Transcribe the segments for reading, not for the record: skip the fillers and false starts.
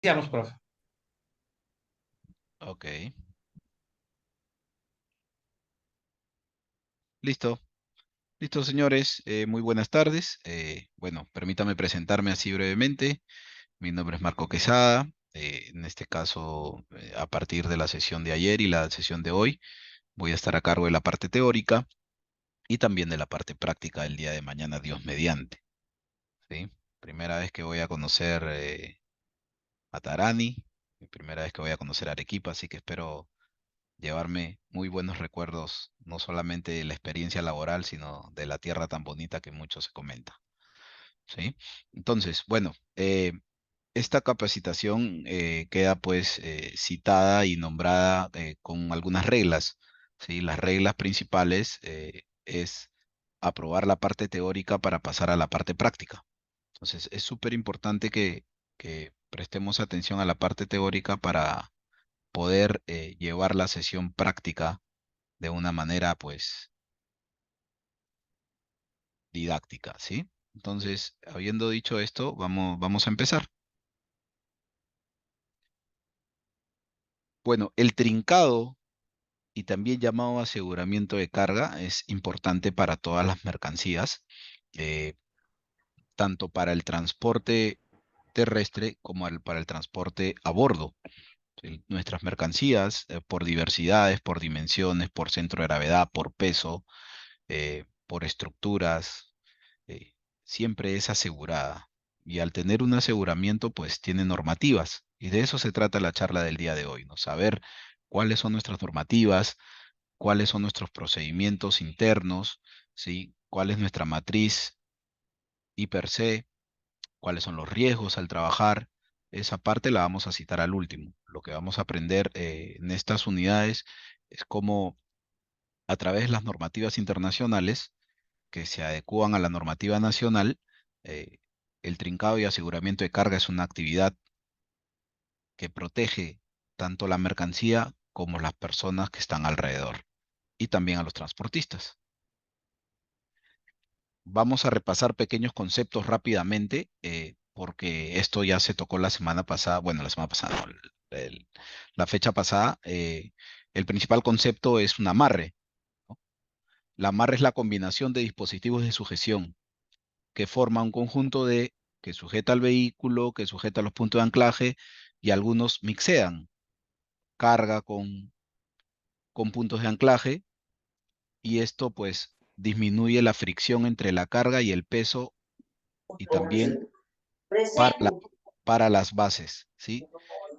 Digamos, profe. Ok, listo. Listo, señores. Muy buenas tardes. Bueno, permítame presentarme así brevemente. Mi nombre es Marco Quesada. En este caso, a partir de la sesión de ayer y la sesión de hoy, voy a estar a cargo de la parte teórica y también de la parte práctica del día de mañana, Dios mediante. ¿Sí? Primera vez que voy a conocer a Tarani, mi primera vez que voy a conocer Arequipa, así que espero llevarme muy buenos recuerdos, no solamente de la experiencia laboral, sino de la tierra tan bonita que mucho se comenta. ¿Sí? Entonces, bueno, esta capacitación queda pues citada y nombrada con algunas reglas. ¿Sí? Las reglas principales es aprobar la parte teórica para pasar a la parte práctica. Entonces, es súper importante que prestemos atención a la parte teórica para poder llevar la sesión práctica de una manera, pues, didáctica, ¿sí? Entonces, habiendo dicho esto, vamos a empezar. Bueno, el trincado y también llamado aseguramiento de carga es importante para todas las mercancías, eh, tanto para el transporte terrestre como para el transporte a bordo. ¿Sí? Nuestras mercancías, por diversidades, por dimensiones, por centro de gravedad, por peso, por estructuras, eh, siempre es asegurada. Y al tener un aseguramiento, pues tiene normativas. Y de eso se trata la charla del día de hoy, ¿no? Saber cuáles son nuestras normativas, cuáles son nuestros procedimientos internos, ¿sí? Cuál es nuestra matriz I per se, cuáles son los riesgos al trabajar. Esa parte la vamos a citar al último. Lo que vamos a aprender en estas unidades es cómo, a través de las normativas internacionales, que se adecúan a la normativa nacional, eh, el trincado y aseguramiento de carga es una actividad que protege tanto la mercancía como las personas que están alrededor y también a los transportistas. Vamos a repasar pequeños conceptos rápidamente, porque esto ya se tocó la semana pasada, bueno, la semana pasada, no, la fecha pasada. El principal concepto es un amarre, ¿no? La amarre es la combinación de dispositivos de sujeción que forma un conjunto de que sujeta al vehículo, que sujeta los puntos de anclaje y algunos mixean carga con puntos de anclaje y esto pues disminuye la fricción entre la carga y el peso y también para, para las bases, ¿sí?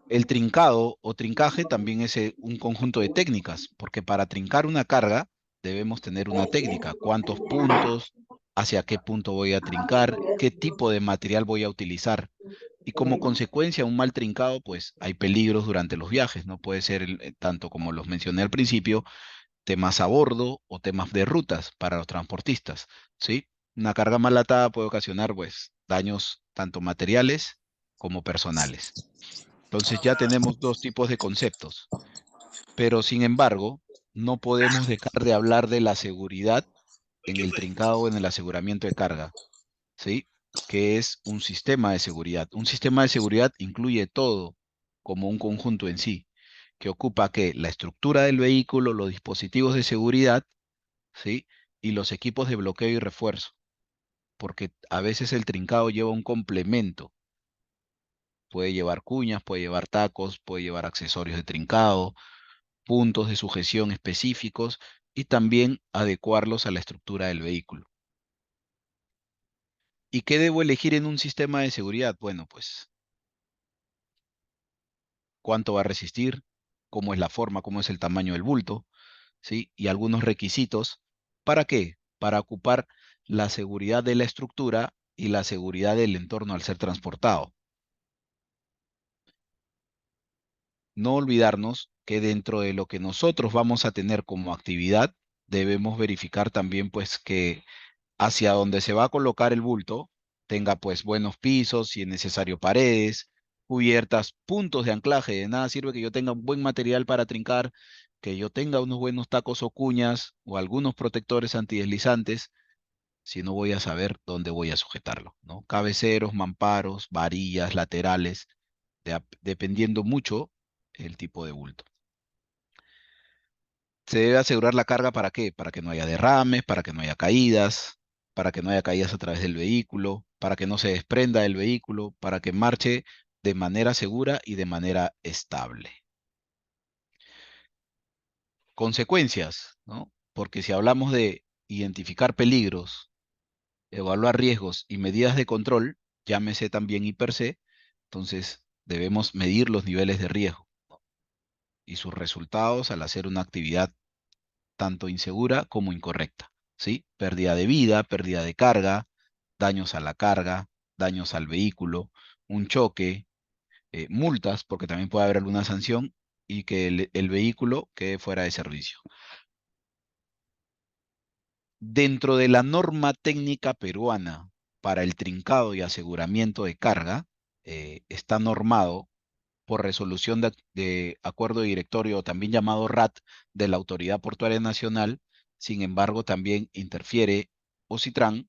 El trincado o trincaje también es un conjunto de técnicas, porque para trincar una carga debemos tener una técnica, cuántos puntos, hacia qué punto voy a trincar, qué tipo de material voy a utilizar. Y como consecuencia, un mal trincado, pues hay peligros durante los viajes, ¿no? Puede ser tanto como los mencioné al principio, temas a bordo o temas de rutas para los transportistas, ¿sí? Una carga mal atada puede ocasionar, pues, daños tanto materiales como personales. Entonces ya tenemos dos tipos de conceptos, pero sin embargo, no podemos dejar de hablar de la seguridad en el trincado o en el aseguramiento de carga, ¿sí? Que es un sistema de seguridad. Un sistema de seguridad incluye todo como un conjunto en sí, que ocupa que la estructura del vehículo, los dispositivos de seguridad, ¿sí? Y los equipos de bloqueo y refuerzo, porque a veces el trincado lleva un complemento. Puede llevar cuñas, puede llevar tacos, puede llevar accesorios de trincado, puntos de sujeción específicos y también adecuarlos a la estructura del vehículo. ¿Y qué debo elegir en un sistema de seguridad? Bueno, pues cuánto va a resistir, cómo es la forma, cómo es el tamaño del bulto, ¿sí? Y algunos requisitos. ¿Para qué? Para ocupar la seguridad de la estructura y la seguridad del entorno al ser transportado. No olvidarnos que dentro de lo que nosotros vamos a tener como actividad, debemos verificar también pues que hacia donde se va a colocar el bulto tenga pues buenos pisos, si es necesario paredes, cubiertas, puntos de anclaje. De nada sirve que yo tenga un buen material para trincar, que yo tenga unos buenos tacos o cuñas o algunos protectores antideslizantes, si no voy a saber dónde voy a sujetarlo, ¿no? Cabeceros, mamparos, varillas, laterales. dependiendo mucho el tipo de bulto. Se debe asegurar la carga ¿para qué? Para que no haya derrames, para que no haya caídas, para que no haya caídas a través del vehículo, para que no se desprenda del vehículo, para que marche de manera segura y de manera estable. Consecuencias, ¿no? Porque si hablamos de identificar peligros, evaluar riesgos y medidas de control, llámese también I+C, entonces debemos medir los niveles de riesgo y sus resultados al hacer una actividad tanto insegura como incorrecta, ¿sí? Pérdida de vida, pérdida de carga, daños a la carga, daños al vehículo, un choque, multas, porque también puede haber alguna sanción, y que el vehículo quede fuera de servicio. Dentro de la norma técnica peruana para el trincado y aseguramiento de carga, está normado por resolución de acuerdo de directorio, también llamado RAT, de la Autoridad Portuaria Nacional. Sin embargo, también interfiere OCITRAN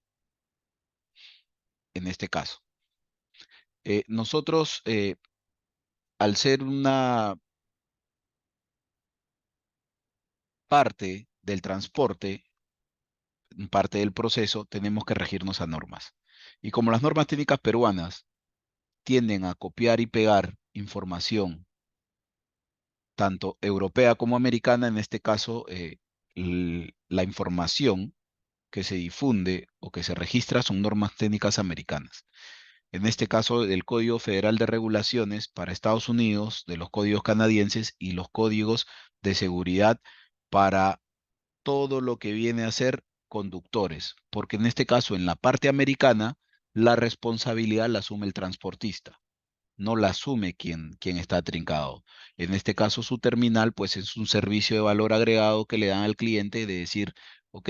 en este caso. Nosotros, al ser una parte del transporte, parte del proceso, tenemos que regirnos a normas. Y como las normas técnicas peruanas tienden a copiar y pegar información, tanto europea como americana, en este caso, la información que se difunde o que se registra son normas técnicas americanas. En este caso, del Código Federal de Regulaciones para Estados Unidos, de los códigos canadienses y los códigos de seguridad para todo lo que viene a ser conductores, porque en este caso, en la parte americana, la responsabilidad la asume el transportista, no la asume quien está trincado. En este caso, su terminal, pues es un servicio de valor agregado que le dan al cliente de decir, ok,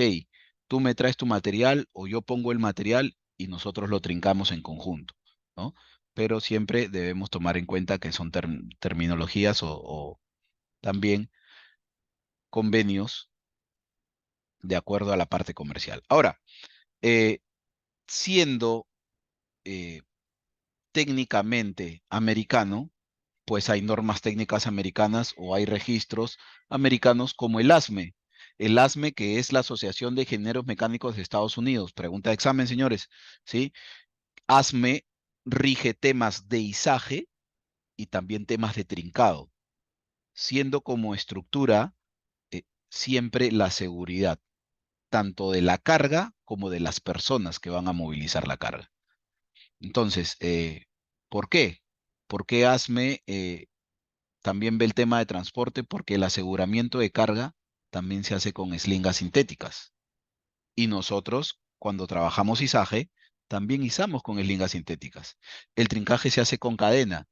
tú me traes tu material o yo pongo el material y nosotros lo trincamos en conjunto, ¿no? Pero siempre debemos tomar en cuenta que son terminologías o también convenios de acuerdo a la parte comercial. Ahora, eh, siendo eh, técnicamente americano, pues hay normas técnicas americanas o hay registros americanos como el ASME. El ASME, que es la Asociación de Ingenieros Mecánicos de Estados Unidos. Pregunta de examen, señores. ¿Sí? ASME rige temas de izaje y también temas de trincado, siendo como estructura siempre la seguridad, tanto de la carga como de las personas que van a movilizar la carga. Entonces, ¿por qué? ¿Por qué ASME también ve el tema de transporte? Porque el aseguramiento de carga también se hace con slingas sintéticas. Y nosotros, cuando trabajamos izaje, también izamos con slingas sintéticas. El trincaje se hace con cadena.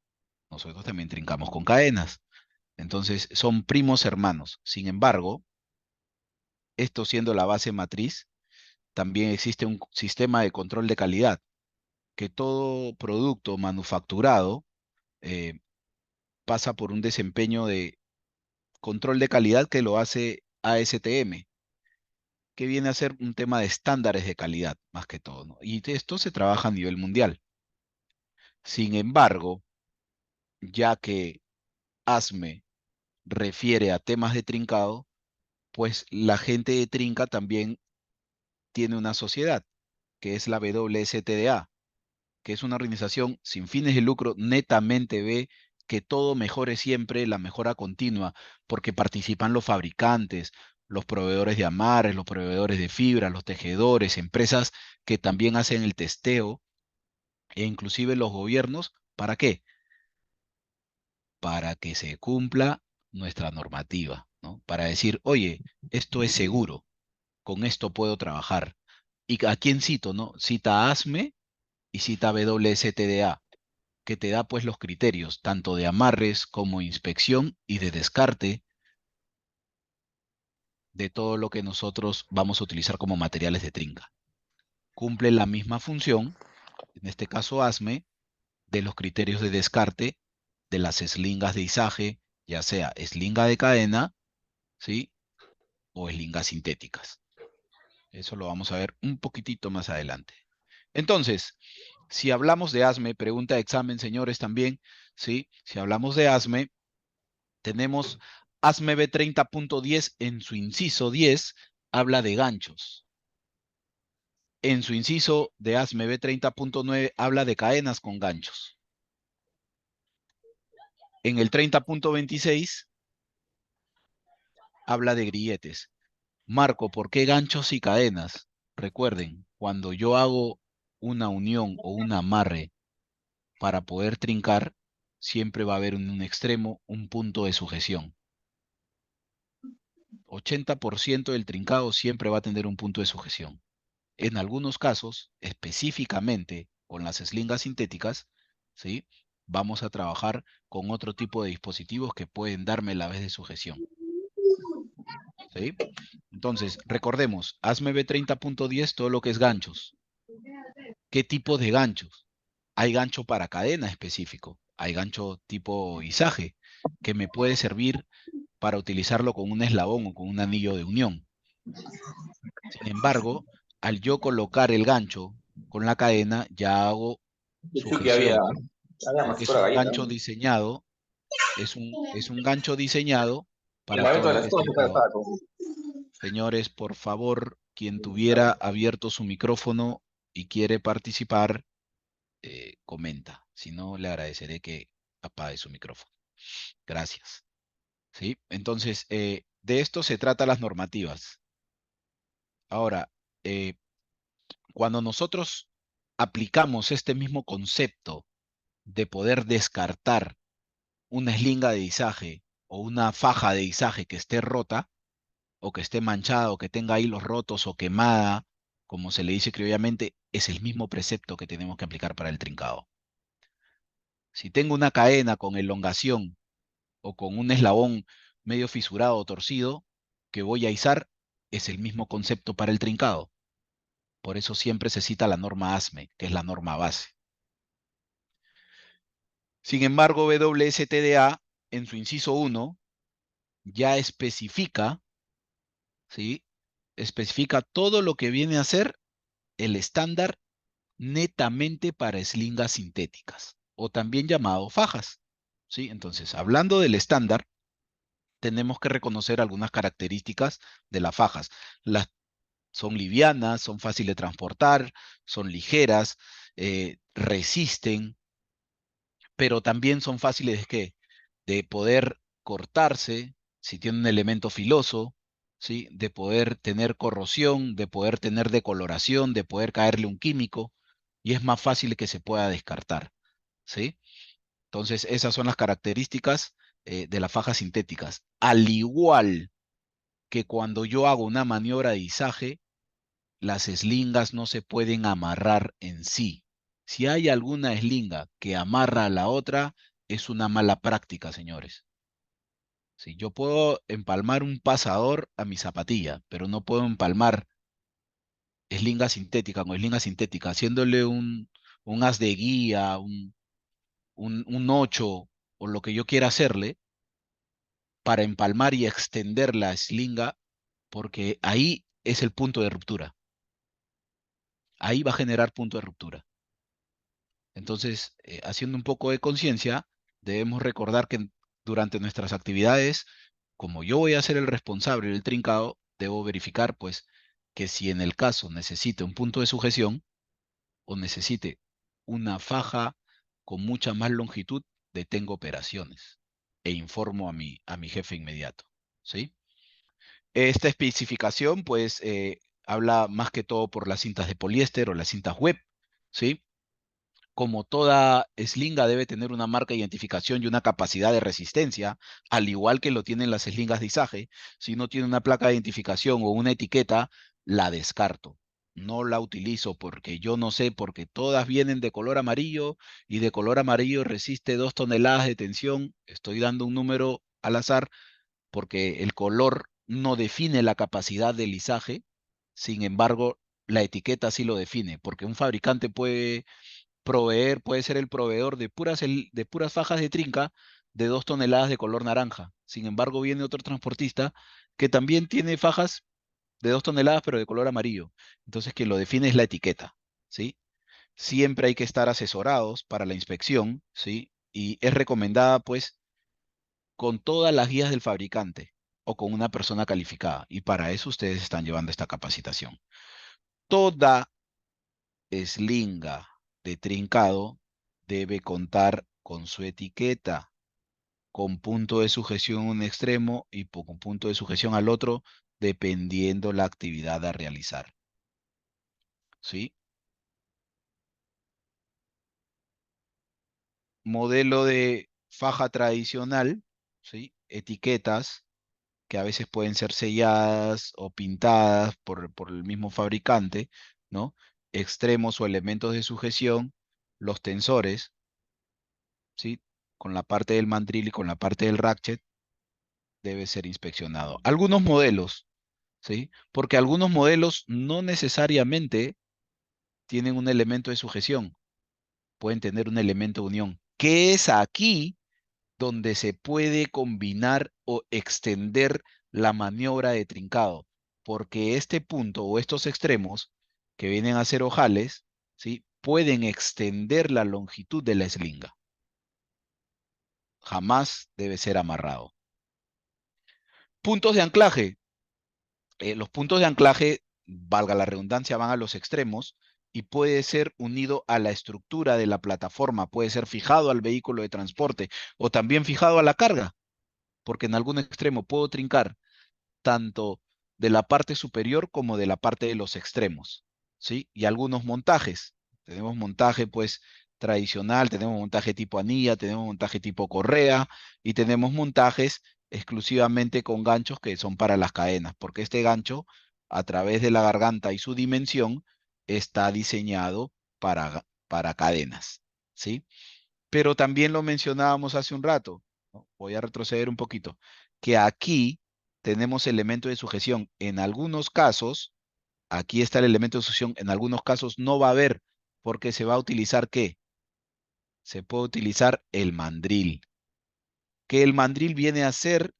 Nosotros también trincamos con cadenas. Entonces, son primos hermanos. Sin embargo, esto siendo la base matriz, también existe un sistema de control de calidad, que todo producto manufacturado eh, pasa por un desempeño de control de calidad que lo hace ASTM, que viene a ser un tema de estándares de calidad, más que todo, ¿no? Y esto se trabaja a nivel mundial. Sin embargo, ya que ASME refiere a temas de trincado, pues la gente de Trinca también tiene una sociedad, que es la WSTDA, que es una organización sin fines de lucro, netamente ve que todo mejore siempre, la mejora continua, porque participan los fabricantes, los proveedores de amarres, los proveedores de fibra, los tejedores, empresas que también hacen el testeo, e inclusive los gobiernos. ¿Para qué? Para que se cumpla nuestra normativa, ¿no? Para decir, oye, esto es seguro, con esto puedo trabajar. ¿Y a quién cito, no? Cita ASME y cita WSTDA, que te da pues los criterios, tanto de amarres como inspección y de descarte de todo lo que nosotros vamos a utilizar como materiales de trinca. Cumple la misma función, en este caso ASME, de los criterios de descarte de las eslingas de izaje, ya sea eslinga de cadena, ¿sí? O eslingas sintéticas. Eso lo vamos a ver un poquitito más adelante. Entonces, Si hablamos de ASME, pregunta de examen, señores, también, ¿sí? Si hablamos de ASME, tenemos ASME B30.10 en su inciso 10, habla de ganchos. En su inciso de ASME B30.9 habla de cadenas con ganchos. En el 30.26 habla de grilletes. Marco, ¿por qué ganchos y cadenas? Recuerden, cuando yo hago una unión o un amarre para poder trincar, siempre va a haber en un extremo un punto de sujeción. 80% del trincado siempre va a tener un punto de sujeción. En algunos casos, específicamente con las eslingas sintéticas, ¿sí? Vamos a trabajar con otro tipo de dispositivos que pueden darme la vez de sujeción, ¿sí? Entonces, recordemos, hazme B30.10 todo lo que es ganchos. ¿Qué tipo de ganchos? Hay gancho para cadena específico, hay gancho tipo izaje, que me puede servir para utilizarlo con un eslabón o con un anillo de unión. Sin embargo, al yo colocar el gancho con la cadena, ya hago Que había, sujeción, había más porque es pura un galleta. gancho diseñado, es un gancho diseñado El para todo momento de lo la que es escoba se trincado. estaba con... Señores, por favor, quien tuviera abierto su micrófono y quiere participar, comenta. Si no, le agradeceré que apague su micrófono. Gracias. ¿Sí? Entonces, de esto se trata las normativas. Ahora, eh, cuando nosotros aplicamos este mismo concepto de poder descartar una eslinga de izaje o una faja de izaje que esté rota, o que esté manchada, o que tenga hilos rotos, o quemada, como se le dice criollamente, es el mismo precepto que tenemos que aplicar para el trincado. Si tengo una cadena con elongación o con un eslabón medio fisurado o torcido que voy a izar, es el mismo concepto para el trincado. Por eso siempre se cita la norma ASME, que es la norma base. Sin embargo, WSTDA, en su inciso 1, ya especifica, ¿sí? Especifica todo lo que viene a ser el estándar netamente para eslingas sintéticas, o también llamado fajas, ¿sí? Entonces, hablando del estándar, tenemos que reconocer algunas características de las fajas. Las son livianas, son fáciles de transportar, son ligeras, resisten, pero también son fáciles de poder cortarse si tiene un elemento filoso, ¿sí? De poder tener corrosión, de poder tener decoloración, de poder caerle un químico, y es más fácil que se pueda descartar, ¿sí? Entonces, esas son las características de las fajas sintéticas. Al igual que cuando yo hago una maniobra de izaje, las eslingas no se pueden amarrar en sí. Si hay alguna eslinga que amarra a la otra, es una mala práctica, señores. Si yo puedo empalmar un pasador a mi zapatilla, pero no puedo empalmar eslinga sintética con eslinga sintética, haciéndole un haz de guía, un 8 o lo que yo quiera hacerle para empalmar y extender la eslinga, porque ahí es el punto de ruptura. Ahí va a generar punto de ruptura. Entonces, haciendo un poco de conciencia, debemos recordar que durante nuestras actividades, como yo voy a ser el responsable del trincado, debo verificar, pues, que si en el caso necesite un punto de sujeción o necesite una faja con mucha más longitud, detengo operaciones e informo a mi jefe inmediato, ¿sí? Esta especificación, pues, habla más que todo por las cintas de poliéster o las cintas web, ¿sí? Como toda eslinga debe tener una marca de identificación y una capacidad de resistencia, al igual que lo tienen las eslingas de izaje. Si no tiene una placa de identificación o una etiqueta, la descarto. No la utilizo porque yo no sé, porque todas vienen de color amarillo y de color amarillo resiste 2 toneladas de tensión. Estoy dando un número al azar porque el color no define la capacidad del izaje. Sin embargo, la etiqueta sí lo define, porque un fabricante puede ser el proveedor de puras fajas de trinca de 2 toneladas de color naranja. Sin embargo, viene otro transportista que también tiene fajas de 2 toneladas, pero de color amarillo. Entonces, quien lo define es la etiqueta, ¿sí? Siempre hay que estar asesorados para la inspección, ¿sí? Y es recomendada, pues, con todas las guías del fabricante o con una persona calificada. Y para eso ustedes están llevando esta capacitación. Toda eslinga de trincado debe contar con su etiqueta, con punto de sujeción a un extremo y con punto de sujeción al otro, dependiendo la actividad a realizar. ¿Sí? Modelo de faja tradicional, ¿sí? Etiquetas que a veces pueden ser selladas o pintadas por el mismo fabricante, ¿no? Extremos o elementos de sujeción, los tensores, ¿sí? Con la parte del mandril y con la parte del ratchet debe ser inspeccionado. Algunos modelos, ¿sí? Porque algunos modelos no necesariamente tienen un elemento de sujeción, pueden tener un elemento de unión, que es aquí donde se puede combinar o extender la maniobra de trincado, porque este punto o estos extremos que vienen a ser ojales, ¿sí? Pueden extender la longitud de la eslinga. Jamás debe ser amarrado. Puntos de anclaje. Los puntos de anclaje, valga la redundancia, van a los extremos y puede ser unido a la estructura de la plataforma, puede ser fijado al vehículo de transporte o también fijado a la carga, porque en algún extremo puedo trincar tanto de la parte superior como de la parte de los extremos, ¿sí? Y algunos montajes. Tenemos montaje, pues, tradicional, tenemos montaje tipo anilla, tenemos montaje tipo correa y tenemos montajes exclusivamente con ganchos que son para las cadenas, porque este gancho, a través de la garganta y su dimensión, está diseñado para cadenas, ¿sí? Pero también lo mencionábamos hace un rato, ¿no? Voy a retroceder un poquito, que aquí tenemos elemento de sujeción. En algunos casos, aquí está el elemento de sujeción, en algunos casos no va a haber, porque se va a utilizar ¿qué? Se puede utilizar el mandril, que el mandril viene a ser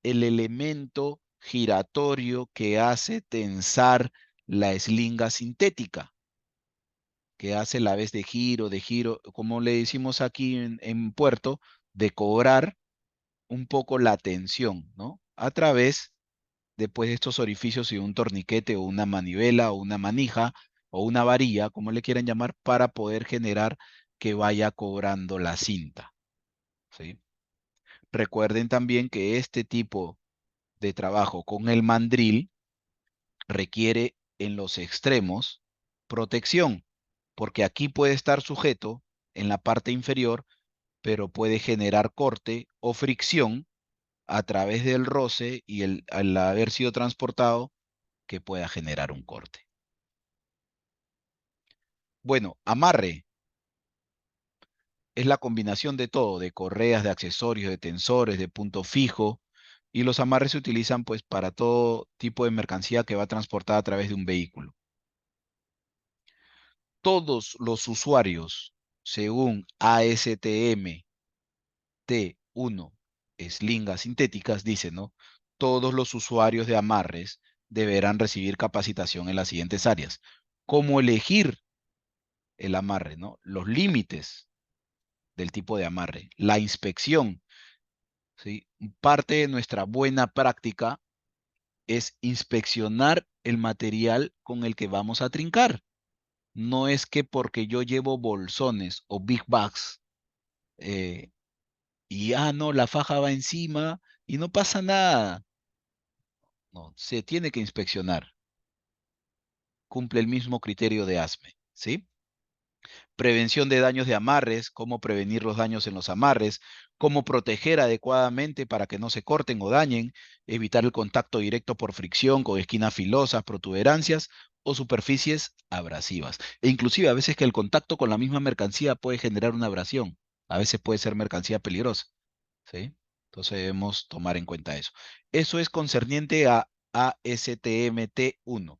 el elemento giratorio que hace tensar la eslinga sintética, que hace la vez de giro, como le decimos aquí en Puerto, de cobrar un poco la tensión, ¿no? A través de estos orificios y un torniquete o una manivela o una manija o una varilla, como le quieran llamar, para poder generar que vaya cobrando la cinta, ¿sí? Recuerden también que este tipo de trabajo con el mandril requiere en los extremos protección, porque aquí puede estar sujeto en la parte inferior, pero puede generar corte o fricción a través del roce y al haber sido transportado que pueda generar un corte. Bueno, amarre es la combinación de todo, de correas, de accesorios, de tensores, de punto fijo, y los amarres se utilizan pues para todo tipo de mercancía que va transportada a través de un vehículo. Todos los usuarios, según ASTM T1, eslingas sintéticas, dice, ¿no? Todos los usuarios de amarres deberán recibir capacitación en las siguientes áreas. Cómo elegir el amarre, ¿no? Los límites del tipo de amarre, la inspección, ¿sí? Parte de nuestra buena práctica es inspeccionar el material con el que vamos a trincar. No es que porque yo llevo bolsones o big bags eh, y, no, la faja va encima y no pasa nada. No, se tiene que inspeccionar. Cumple el mismo criterio de ASME, ¿sí? Prevención de daños de amarres, cómo prevenir los daños en los amarres, cómo proteger adecuadamente para que no se corten o dañen, evitar el contacto directo por fricción con esquinas filosas, protuberancias o superficies abrasivas. E inclusive a veces que el contacto con la misma mercancía puede generar una abrasión, a veces puede ser mercancía peligrosa, ¿sí? Entonces debemos tomar en cuenta eso. Eso es concerniente a ASTMT1.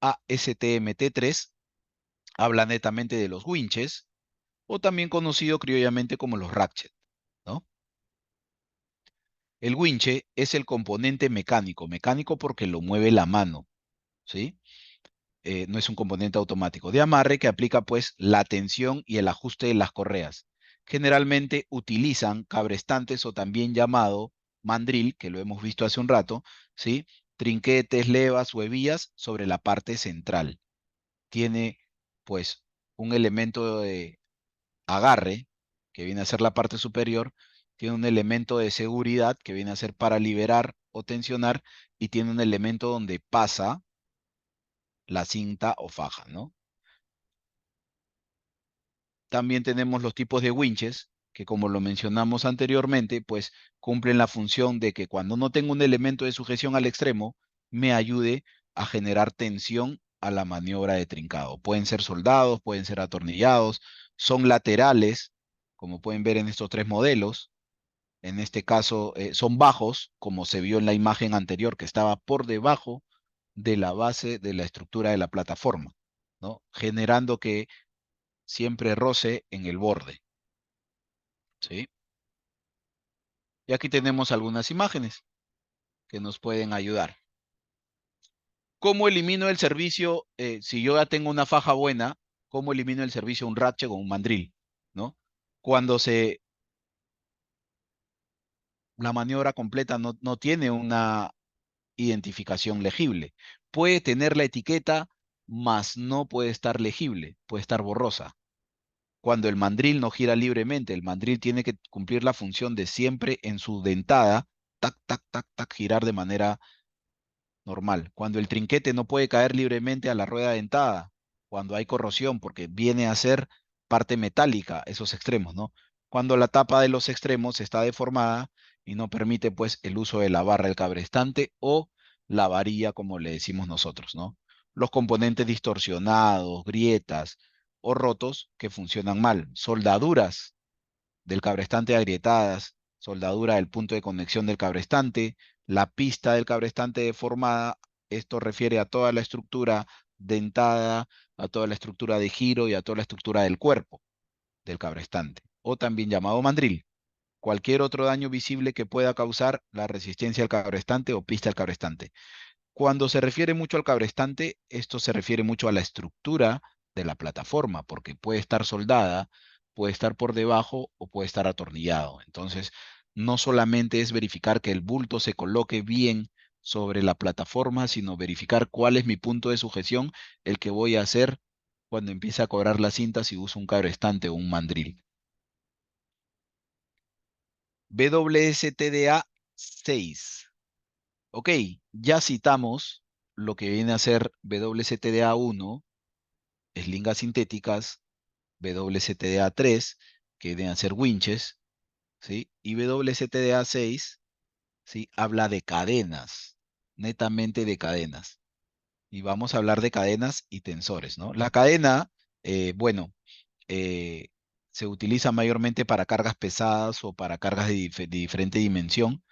ASTMT3 habla netamente de los winches, o también conocido criollamente como los ratchet, ¿no? El winche es el componente mecánico, mecánico porque lo mueve la mano, ¿sí? no es un componente automático. De amarre que aplica pues la tensión y el ajuste de las correas. Generalmente utilizan cabrestantes o también llamado mandril, que lo hemos visto hace un rato, ¿sí? Trinquetes, levas o hebillas sobre la parte central. Tiene pues un elemento de agarre, que viene a ser la parte superior, tiene un elemento de seguridad, que viene a ser para liberar o tensionar, y tiene un elemento donde pasa la cinta o faja, ¿no? También tenemos los tipos de winches, que como lo mencionamos anteriormente, pues cumplen la función de que cuando no tengo un elemento de sujeción al extremo, me ayude a generar tensión a la maniobra de trincado. Pueden ser soldados, pueden ser atornillados, son laterales, como pueden ver en estos tres modelos. En este caso, son bajos, como se vio en la imagen anterior, que estaba por debajo de la base de la estructura de la plataforma, ¿no? Generando que siempre roce en el borde, ¿sí? Y aquí tenemos algunas imágenes que nos pueden ayudar. ¿Cómo elimino el servicio? Si yo ya tengo una faja buena, ¿cómo elimino el servicio un ratchet o un mandril? ¿No? Cuando la maniobra completa no tiene una identificación legible. Puede tener la etiqueta, mas no puede estar legible, puede estar borrosa. Cuando el mandril no gira libremente, el mandril tiene que cumplir la función de siempre en su dentada, tac, tac, tac, tac, girar de manera normal. Cuando el trinquete no puede caer libremente a la rueda dentada, cuando hay corrosión, porque viene a ser parte metálica esos extremos, ¿no? Cuando la tapa de los extremos está deformada y no permite pues el uso de la barra del cabrestante o la varilla, como le decimos nosotros, ¿no? Los componentes distorsionados, grietas o rotos que funcionan mal, soldaduras del cabrestante agrietadas, soldadura del punto de conexión del cabrestante, la pista del cabrestante deformada. Esto refiere a toda la estructura dentada, a toda la estructura de giro y a toda la estructura del cuerpo del cabrestante, o también llamado mandril. Cualquier otro daño visible que pueda causar la resistencia al cabrestante o pista al cabrestante. Cuando se refiere mucho al cabrestante, esto se refiere mucho a la estructura de la plataforma, porque puede estar soldada, puede estar por debajo o puede estar atornillado. Entonces, no solamente es verificar que el bulto se coloque bien sobre la plataforma, sino verificar cuál es mi punto de sujeción, el que voy a hacer cuando empiece a cobrar la cinta si uso un cabrestante o un mandril. WSTDA 6. Ok, ya citamos lo que viene a ser WCTDA 1, eslingas sintéticas, WCTDA 3, que vienen a ser winches, ¿sí? Y WCTDA 6, ¿sí? Habla de cadenas, netamente de cadenas. Y vamos a hablar de cadenas y tensores, ¿no? La cadena, bueno, eh, se utiliza mayormente para cargas pesadas o para cargas de diferente dimensión.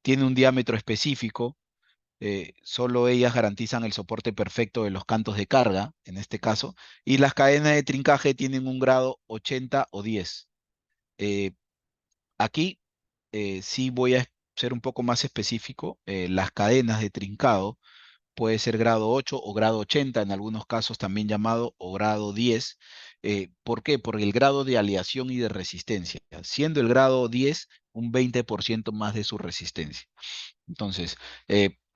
Tiene un diámetro específico. Solo ellas garantizan el soporte perfecto de los cantos de carga, en este caso, y las cadenas de trincaje tienen un grado 80 o 10. Eh, Aquí sí voy a ser un poco más específico. Las cadenas de trincado puede ser grado 8 o grado 80, en algunos casos también llamado o grado 10. ¿Por qué? Por el grado de aleación y de resistencia, siendo el grado 10 un 20% más de su resistencia. Entonces,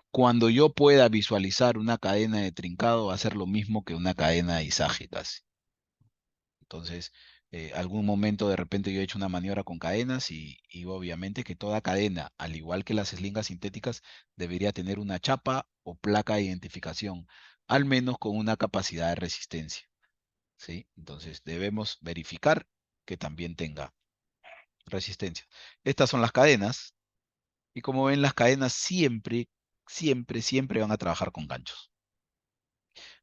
cuando yo pueda visualizar una cadena de trincado, va a ser lo mismo que una cadena de izaje casi. Entonces, algún momento de repente yo he hecho una maniobra con cadenas y obviamente que toda cadena, al igual que las eslingas sintéticas, debería tener una chapa o placa de identificación, al menos con una capacidad de resistencia, ¿sí? Entonces, debemos verificar que también tenga resistencia. Estas son las cadenas. Y como ven, las cadenas siempre, siempre, siempre van a trabajar con ganchos.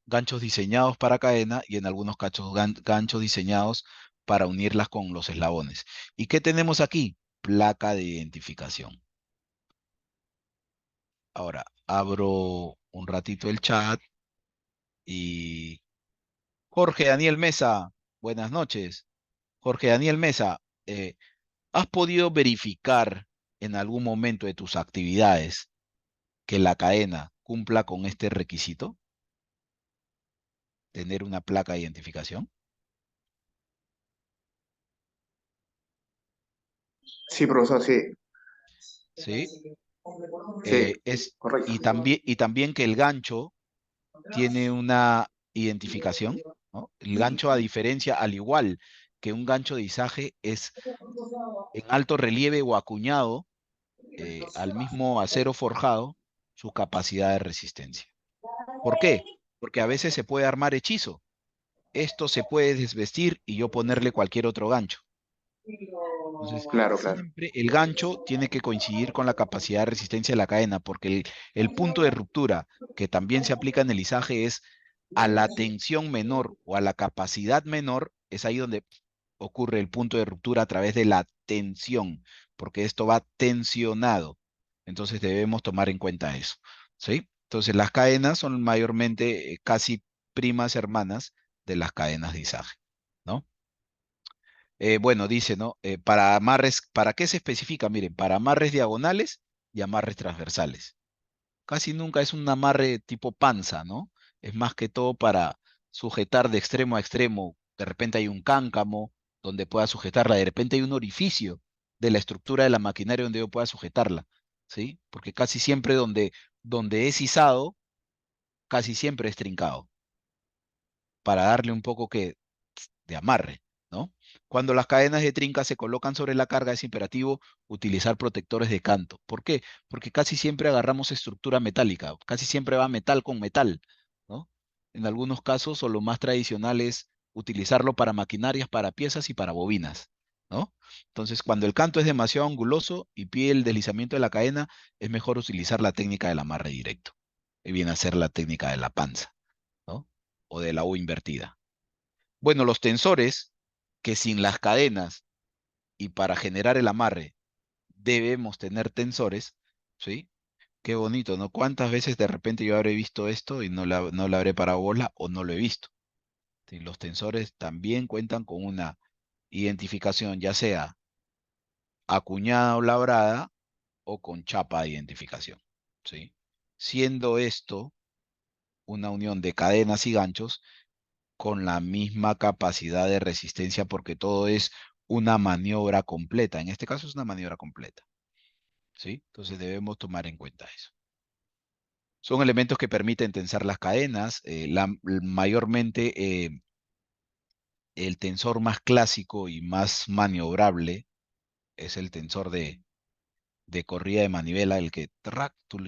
Ganchos diseñados para cadena y en algunos casos ganchos diseñados para unirlas con los eslabones. ¿Y qué tenemos aquí? Placa de identificación. Ahora, abro un ratito el chat y Jorge Daniel Mesa, buenas noches. Jorge Daniel Mesa, ¿has podido verificar en algún momento de tus actividades que la cadena cumpla con este requisito? tener una placa de identificación? Sí, profesor, sí. ¿Sí? Sí, correcto. Y también que el gancho tiene una identificación, ¿no? El gancho, a diferencia, al igual que un gancho de izaje, es en alto relieve o acuñado al mismo acero forjado su capacidad de resistencia. ¿Por qué? Porque a veces se puede armar hechizo. Esto se puede desvestir y yo ponerle cualquier otro gancho. Entonces, Claro, claro. siempre el gancho tiene que coincidir con la capacidad de resistencia de la cadena, porque el punto de ruptura que también se aplica en el izaje es a la tensión menor o a la capacidad menor, es ahí donde ocurre el punto de ruptura a través de la tensión, porque esto va tensionado. Entonces debemos tomar en cuenta eso, ¿sí? Entonces las cadenas son mayormente casi primas hermanas de las cadenas de izaje, ¿no? Bueno, dice, ¿no? Para amarres, ¿para qué se especifica? Miren, para amarres diagonales y amarres transversales. Casi nunca es un amarre tipo panza, ¿no? Es más que todo para sujetar de extremo a extremo. De repente hay un cáncamo donde pueda sujetarla, de repente hay un orificio de la estructura de la maquinaria donde yo pueda sujetarla, ¿sí? Porque casi siempre donde es izado, casi siempre es trincado, para darle un poco de amarre, ¿no? Cuando las cadenas de trinca se colocan sobre la carga, es imperativo utilizar protectores de canto. ¿Por qué? Porque casi siempre agarramos estructura metálica, casi siempre va metal con metal, ¿no? En algunos casos, o lo más tradicional es utilizarlo para maquinarias, para piezas y para bobinas, ¿no? Entonces, cuando el canto es demasiado anguloso y pide el deslizamiento de la cadena, es mejor utilizar la técnica del amarre directo. Y viene a ser la técnica de la panza, ¿no? O de la U invertida. Bueno, los tensores, que sin las cadenas y para generar el amarre debemos tener tensores, ¿sí? Qué bonito, ¿no? ¿Cuántas veces de repente yo habré visto esto y no le habré parado bola o no lo he visto? Sí, los tensores también cuentan con una identificación, ya sea acuñada o labrada o con chapa de identificación, ¿sí? Siendo esto una unión de cadenas y ganchos con la misma capacidad de resistencia porque todo es una maniobra completa. En este caso es una maniobra completa, ¿sí? Entonces debemos tomar en cuenta eso. Son elementos que permiten tensar las cadenas. Mayormente el tensor más clásico y más maniobrable es el tensor de corrida de manivela, el que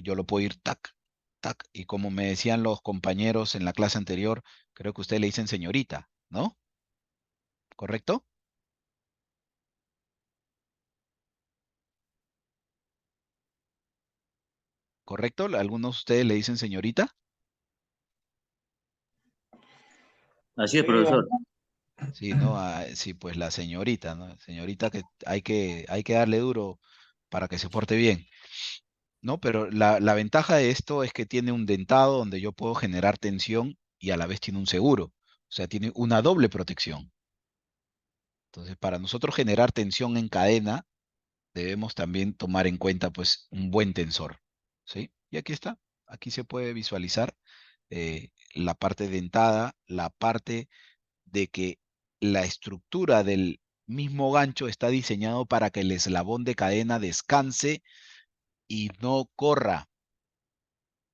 yo lo puedo ir tac, tac. Y como me decían los compañeros en la clase anterior, creo que ustedes le dicen señorita, ¿no? ¿Correcto? ¿Correcto? ¿Algunos de ustedes le dicen señorita? Así es, profesor. Sí, ¿no? Ah, sí, pues la señorita, ¿no? Señorita que hay que darle duro para que se porte bien, ¿no? Pero la ventaja de esto es que tiene un dentado donde yo puedo generar tensión y a la vez tiene un seguro. O sea, tiene una doble protección. Entonces, para nosotros generar tensión en cadena, debemos también tomar en cuenta, pues, un buen tensor, ¿sí? Y aquí está. Aquí se puede visualizar la parte dentada, la parte de que la estructura del mismo gancho está diseñado para que el eslabón de cadena descanse y no corra.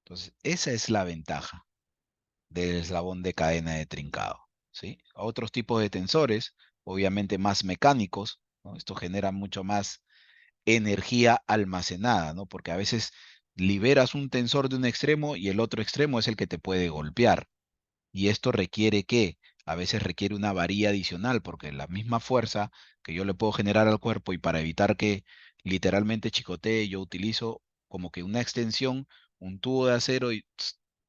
Entonces, esa es la ventaja del eslabón de cadena de trincado, ¿sí? Otros tipos de tensores, obviamente más mecánicos, ¿no? Esto genera mucho más energía almacenada, ¿no? Porque a veces liberas un tensor de un extremo y el otro extremo es el que te puede golpear. Y esto requiere que, a veces requiere una varilla adicional, porque la misma fuerza que yo le puedo generar al cuerpo y para evitar que literalmente chicotee, yo utilizo como que una extensión, un tubo de acero y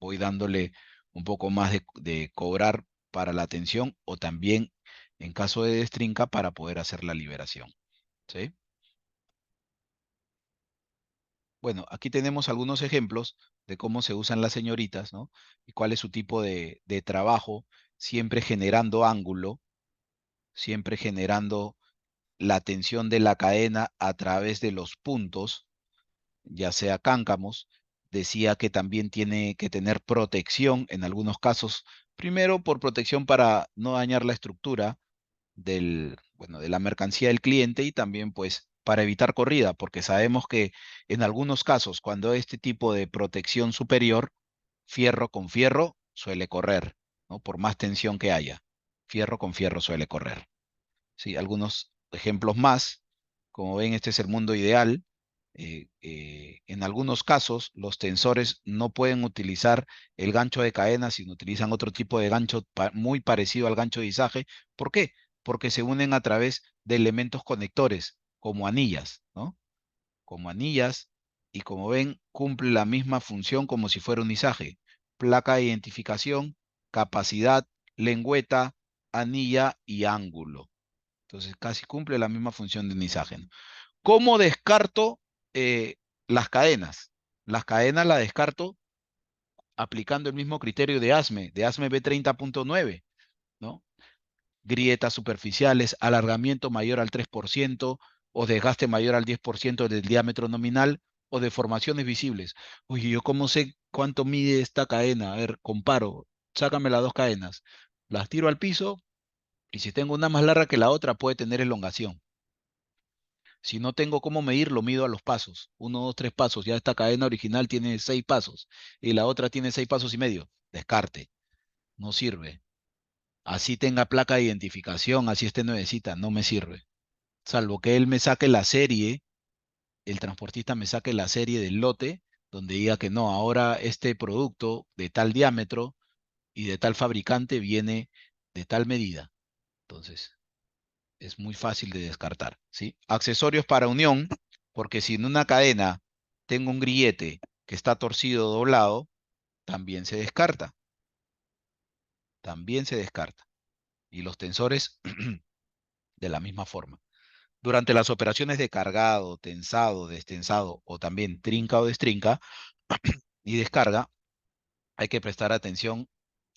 voy dándole un poco más de cobrar para la tensión o también en caso de destrinca para poder hacer la liberación. ¿Sí? Bueno, aquí tenemos algunos ejemplos de cómo se usan las señoritas, ¿no? Y cuál es su tipo de trabajo, siempre generando ángulo, siempre generando la tensión de la cadena a través de los puntos, ya sea cáncamos. Decía que también tiene que tener protección, en algunos casos Primero, por protección para no dañar la estructura de la mercancía del cliente y también pues para evitar corrida, porque sabemos que en algunos casos, cuando este tipo de protección superior, fierro con fierro suele correr, ¿no? Por más tensión que haya, fierro con fierro suele correr. Sí, algunos ejemplos más, como ven, este es el mundo ideal. En algunos casos, los tensores no pueden utilizar el gancho de cadena, sino utilizan otro tipo de gancho muy parecido al gancho de izaje. ¿Por qué? Porque se unen a través de elementos conectores, como anillas, ¿no? Como anillas, y como ven, cumple la misma función como si fuera un izaje. Placa de identificación, capacidad, lengüeta, anilla y ángulo. Entonces casi cumple la misma función de un izaje, ¿no? ¿Cómo descarto eh, las cadenas? Las cadenas las descarto aplicando el mismo criterio de ASME B30.9, ¿no? Grietas superficiales, alargamiento mayor al 3% o desgaste mayor al 10% del diámetro nominal o deformaciones visibles. Oye, ¿yo cómo sé cuánto mide esta cadena? A ver, comparo, sácame las dos cadenas, las tiro al piso y si tengo una más larga que la otra puede tener elongación. Si no tengo cómo medir, lo mido a los pasos. Uno, dos, tres pasos. Ya esta cadena original tiene 6 pasos y la otra tiene 6 pasos y medio. Descarte. No sirve. Así tenga placa de identificación, así esté nuevecita, no me sirve. Salvo que él me saque la serie, el transportista me saque la serie del lote, donde diga que no, ahora este producto de tal diámetro y de tal fabricante viene de tal medida. Entonces, es muy fácil de descartar, ¿sí? Accesorios para unión, porque si en una cadena tengo un grillete que está torcido o doblado, también se descarta, también se descarta. Y los tensores de la misma forma. Durante las operaciones de cargado, tensado, destensado o también trinca o destrinca y descarga, hay que prestar atención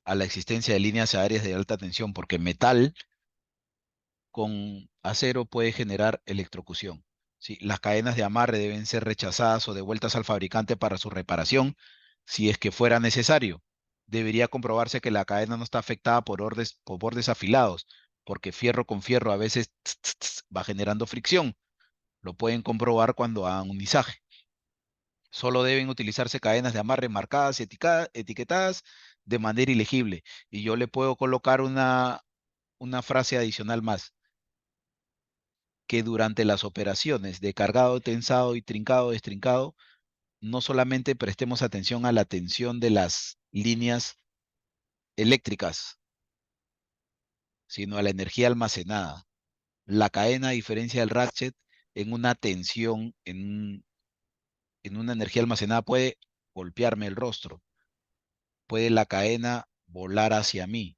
a la existencia de líneas aéreas de alta tensión, porque metal con acero puede generar electrocución. ¿Sí? Las cadenas de amarre deben ser rechazadas o devueltas al fabricante para su reparación si es que fuera necesario. Debería comprobarse que la cadena no está afectada por bordes afilados, porque fierro con fierro a veces va generando fricción. Lo pueden comprobar cuando hagan un izaje. Solo deben utilizarse cadenas de amarre marcadas y etiquetadas de manera ilegible. Y yo le puedo colocar una frase adicional más, que durante las operaciones de cargado, tensado y trincado, destrincado, no solamente prestemos atención a la tensión de las líneas eléctricas, sino a la energía almacenada. La cadena, a diferencia del ratchet, en una tensión, en una energía almacenada, puede golpearme el rostro, puede la cadena volar hacia mí,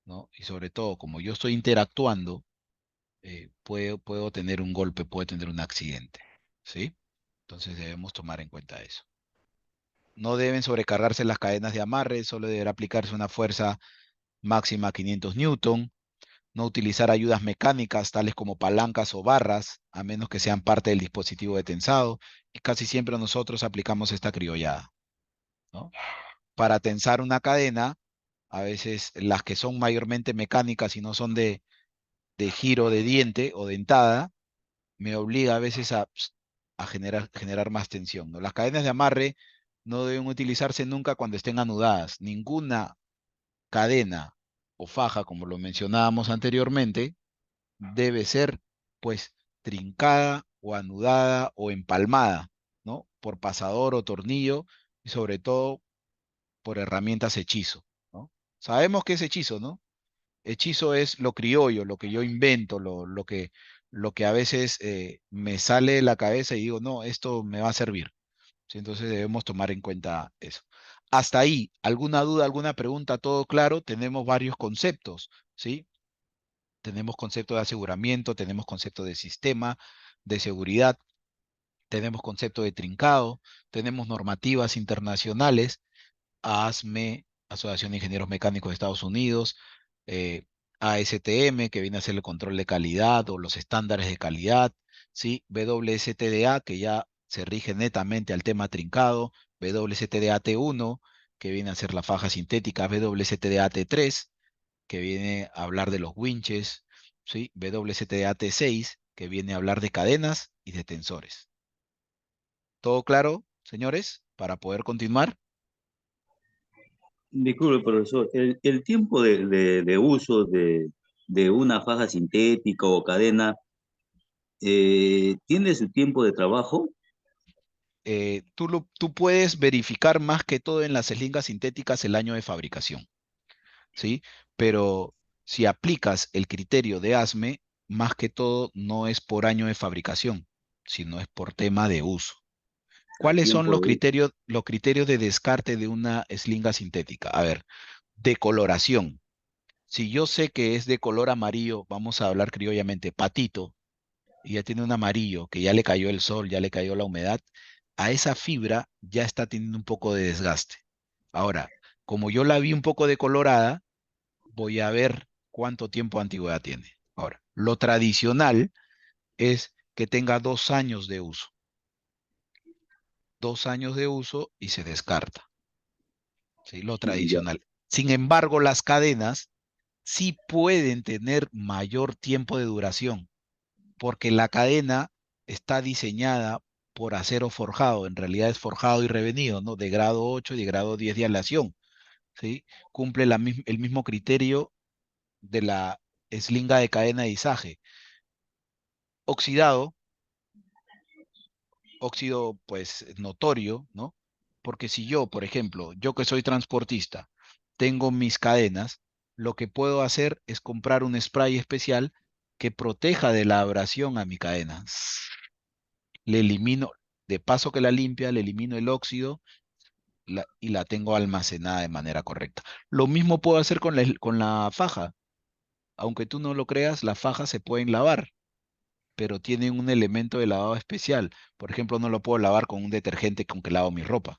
¿no? Y sobre todo, como yo estoy interactuando, puedo tener un golpe, puedo tener un accidente, ¿sí? Entonces debemos tomar en cuenta eso. No deben sobrecargarse las cadenas de amarre, solo deberá aplicarse una fuerza máxima 500 newton. No utilizar ayudas mecánicas tales como palancas o barras, a menos que sean parte del dispositivo de tensado. Y casi siempre nosotros aplicamos esta criollada, ¿no? Para tensar una cadena, a veces las que son mayormente mecánicas y no son de giro de diente o dentada, me obliga a veces a generar más tensión, ¿no? Las cadenas de amarre no deben utilizarse nunca cuando estén anudadas. Ninguna cadena o faja, como lo mencionábamos anteriormente, debe ser pues trincada o anudada o empalmada, ¿no? Por pasador o tornillo y sobre todo por herramientas hechizo, ¿no? Sabemos que es hechizo, ¿no? Hechizo es lo criollo, lo que yo invento, lo que a veces me sale de la cabeza y digo, no, esto me va a servir. ¿Sí? Entonces debemos tomar en cuenta eso. Hasta ahí, ¿alguna duda, alguna pregunta? ¿Todo claro? Tenemos varios conceptos, ¿sí? Tenemos concepto de aseguramiento, tenemos concepto de sistema, de seguridad, tenemos concepto de trincado, tenemos normativas internacionales, ASME, Asociación de Ingenieros Mecánicos de Estados Unidos, eh, ASTM, que viene a ser el control de calidad o los estándares de calidad, ¿sí? WSTDA, que ya se rige netamente al tema trincado, WSTDA T1, que viene a ser la faja sintética, WZDAT3, que viene a hablar de los winches, ¿sí? WZDAT6, que viene a hablar de cadenas y de tensores. ¿Todo claro, señores? Para poder continuar. Disculpe, profesor, el tiempo de uso de una faja sintética o cadena, ¿tiene su tiempo de trabajo? Tú puedes verificar más que todo en las slingas sintéticas el año de fabricación, ¿sí? Pero si aplicas el criterio de ASME, más que todo no es por año de fabricación, sino es por tema de uso. A ¿Cuáles son tiempo de uso. los criterios de descarte de una slinga sintética? A ver, decoloración. Si yo sé que es de color amarillo, vamos a hablar criollamente, patito, y ya tiene un amarillo, que ya le cayó el sol, ya le cayó la humedad, a esa fibra ya está teniendo un poco de desgaste. Ahora, como yo la vi un poco decolorada, voy a ver cuánto tiempo de antigüedad tiene. Ahora, lo tradicional es que tenga 2 años de uso. 2 años de uso y se descarta. ¿Sí? Lo Ya, tradicional. Sin embargo, las cadenas sí pueden tener mayor tiempo de duración, porque la cadena está diseñada por acero forjado, en realidad es forjado y revenido, ¿no? De grado 8 y de grado 10 de aleación, ¿sí? Cumple el mismo criterio de la slinga de cadena de izaje. Oxidado, óxido pues notorio, ¿no? Porque si yo, por ejemplo, yo que soy transportista, tengo mis cadenas, lo que puedo hacer es comprar un spray especial que proteja de la abrasión a mi cadena. Le elimino, de paso que la limpia, le elimino el óxido y la tengo almacenada de manera correcta. Lo mismo puedo hacer con la faja. Aunque tú no lo creas, las fajas se pueden lavar, pero tienen un elemento de lavado especial. Por ejemplo, no lo puedo lavar con un detergente con que lavo mi ropa.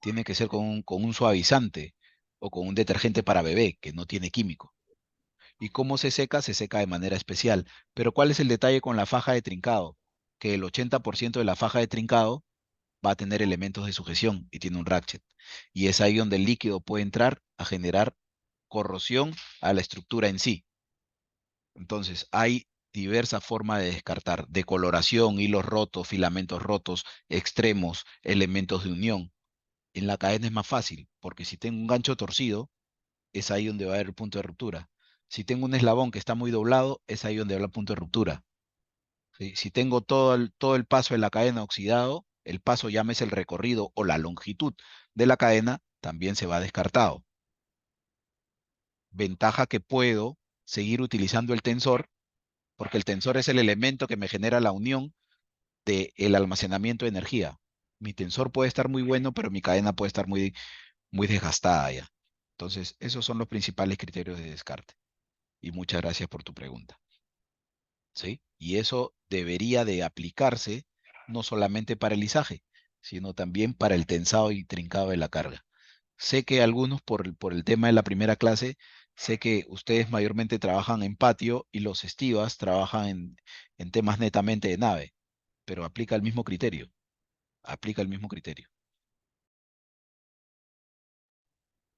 Tiene que ser con un suavizante o con un detergente para bebé que no tiene químico. ¿Y cómo se seca? Se seca de manera especial. Pero ¿cuál es el detalle con la faja de trincado? Que el 80% de la faja de trincado va a tener elementos de sujeción y tiene un ratchet. Y es ahí donde el líquido puede entrar a generar corrosión a la estructura en sí. Entonces, hay diversas formas de descartar: decoloración, hilos rotos, filamentos rotos, extremos, elementos de unión. En la cadena es más fácil, porque si tengo un gancho torcido, es ahí donde va a haber el punto de ruptura. Si tengo un eslabón que está muy doblado, es ahí donde va el punto de ruptura. ¿Sí? Si tengo todo el paso de la cadena oxidado, el paso, llámese el recorrido o la longitud de la cadena, también se va descartado. Ventaja que puedo seguir utilizando el tensor, porque el tensor es el elemento que me genera la unión del almacenamiento de energía. Mi tensor puede estar muy bueno, pero mi cadena puede estar muy desgastada ya. Entonces, esos son los principales criterios de descarte. Y muchas gracias por tu pregunta. ¿Sí? Y eso debería de aplicarse no solamente para el izaje, sino también para el tensado y trincado de la carga. Sé que algunos, por el tema de la primera clase, sé que ustedes mayormente trabajan en patio y los estivas trabajan en temas netamente de nave, pero aplica el mismo criterio, aplica el mismo criterio.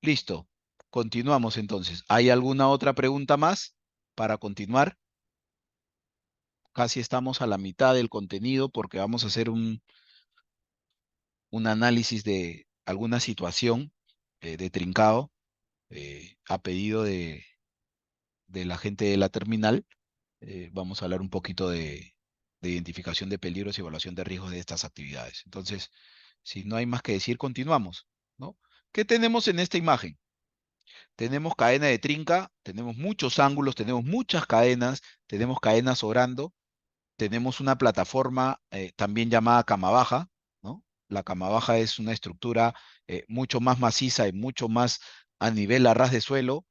Listo, continuamos entonces. ¿Hay alguna otra pregunta más para continuar? Casi estamos a la mitad del contenido porque vamos a hacer un análisis de alguna situación de trincado a pedido de la gente de la terminal. Vamos a hablar un poquito de identificación de peligros y evaluación de riesgos de estas actividades. Entonces, si no hay más que decir, continuamos, ¿no? ¿Qué tenemos en esta imagen? Tenemos cadena de trinca, tenemos muchos ángulos, tenemos muchas cadenas, tenemos cadenas obrando, tenemos una plataforma también llamada cama baja, ¿no? La cama baja es una estructura mucho más maciza y mucho más a nivel a ras de suelo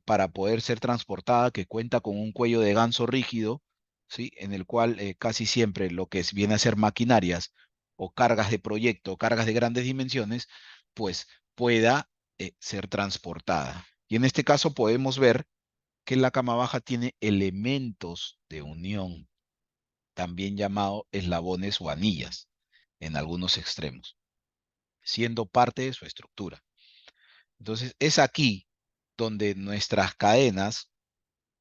para poder ser transportada, que cuenta con un cuello de ganso rígido, ¿sí? En el cual casi siempre lo que viene a ser maquinarias o cargas de proyecto, cargas de grandes dimensiones, pues pueda ser transportada. Y en este caso podemos ver que la cama baja tiene elementos de unión, también llamado eslabones o anillas en algunos extremos. siendo parte de su estructura. Entonces, es aquí donde nuestras cadenas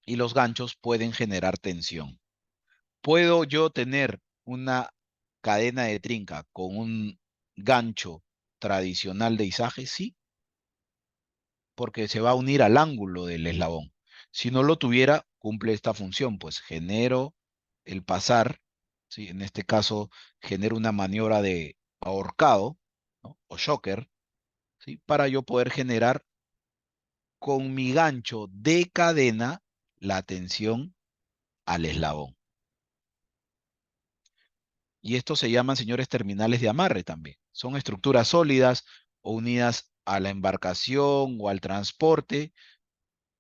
y los ganchos pueden generar tensión. ¿Puedo yo tener una cadena de trinca con un gancho tradicional de izaje? Sí, porque se va a unir al ángulo del eslabón. Si no lo tuviera, cumple esta función, pues genero el pasar, ¿sí? En este caso, genero una maniobra de ahorcado, ¿no? O shocker, ¿sí? Para yo poder generar con mi gancho de cadena la tensión al eslabón. Y estos se llaman, señores, terminales de amarre también. Son estructuras sólidas o unidas a la embarcación o al transporte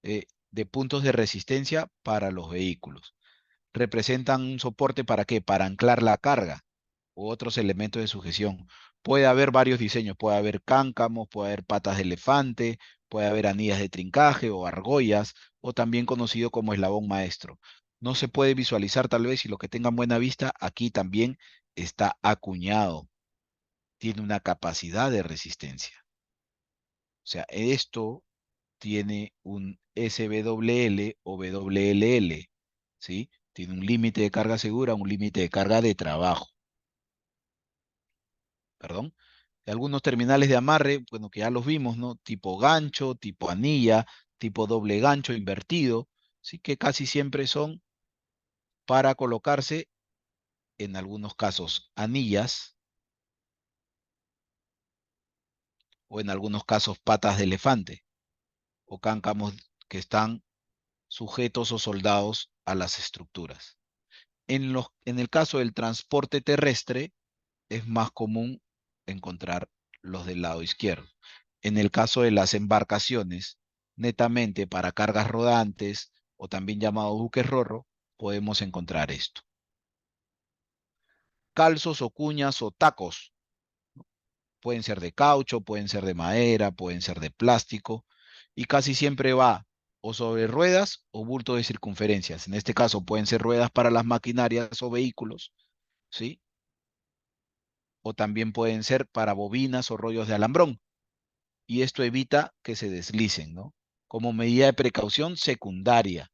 de puntos de resistencia para los vehículos. Representan un soporte ¿para qué? Para anclar la carga u otros elementos de sujeción. Puede haber varios diseños, puede haber cáncamos, puede haber patas de elefante, puede haber anillas de trincaje o argollas, o también conocido como eslabón maestro. No se puede visualizar tal vez, y lo que tengan buena vista, aquí también está acuñado, tiene una capacidad de resistencia. O sea, esto tiene un SWL o WLL, ¿sí? Tiene un límite de carga segura, un límite de carga de trabajo. Perdón. Algunos terminales de amarre, bueno, que ya los vimos, ¿no? Tipo gancho, tipo anilla, tipo doble gancho invertido, sí, que casi siempre son para colocarse, en algunos casos, anillas, o en algunos casos patas de elefante, o cáncamos que están sujetos o soldados a las estructuras. En el caso del transporte terrestre, es más común encontrar los del lado izquierdo. En el caso de las embarcaciones, netamente para cargas rodantes o también llamados buques rorro, podemos encontrar esto. Calzos o cuñas o tacos. Pueden ser de caucho, pueden ser de madera, pueden ser de plástico y casi siempre va o sobre ruedas o bulto de circunferencias. En este caso pueden ser ruedas para las maquinarias o vehículos, ¿sí? O también pueden ser para bobinas o rollos de alambrón. Y esto evita que se deslicen, ¿no? Como medida de precaución secundaria,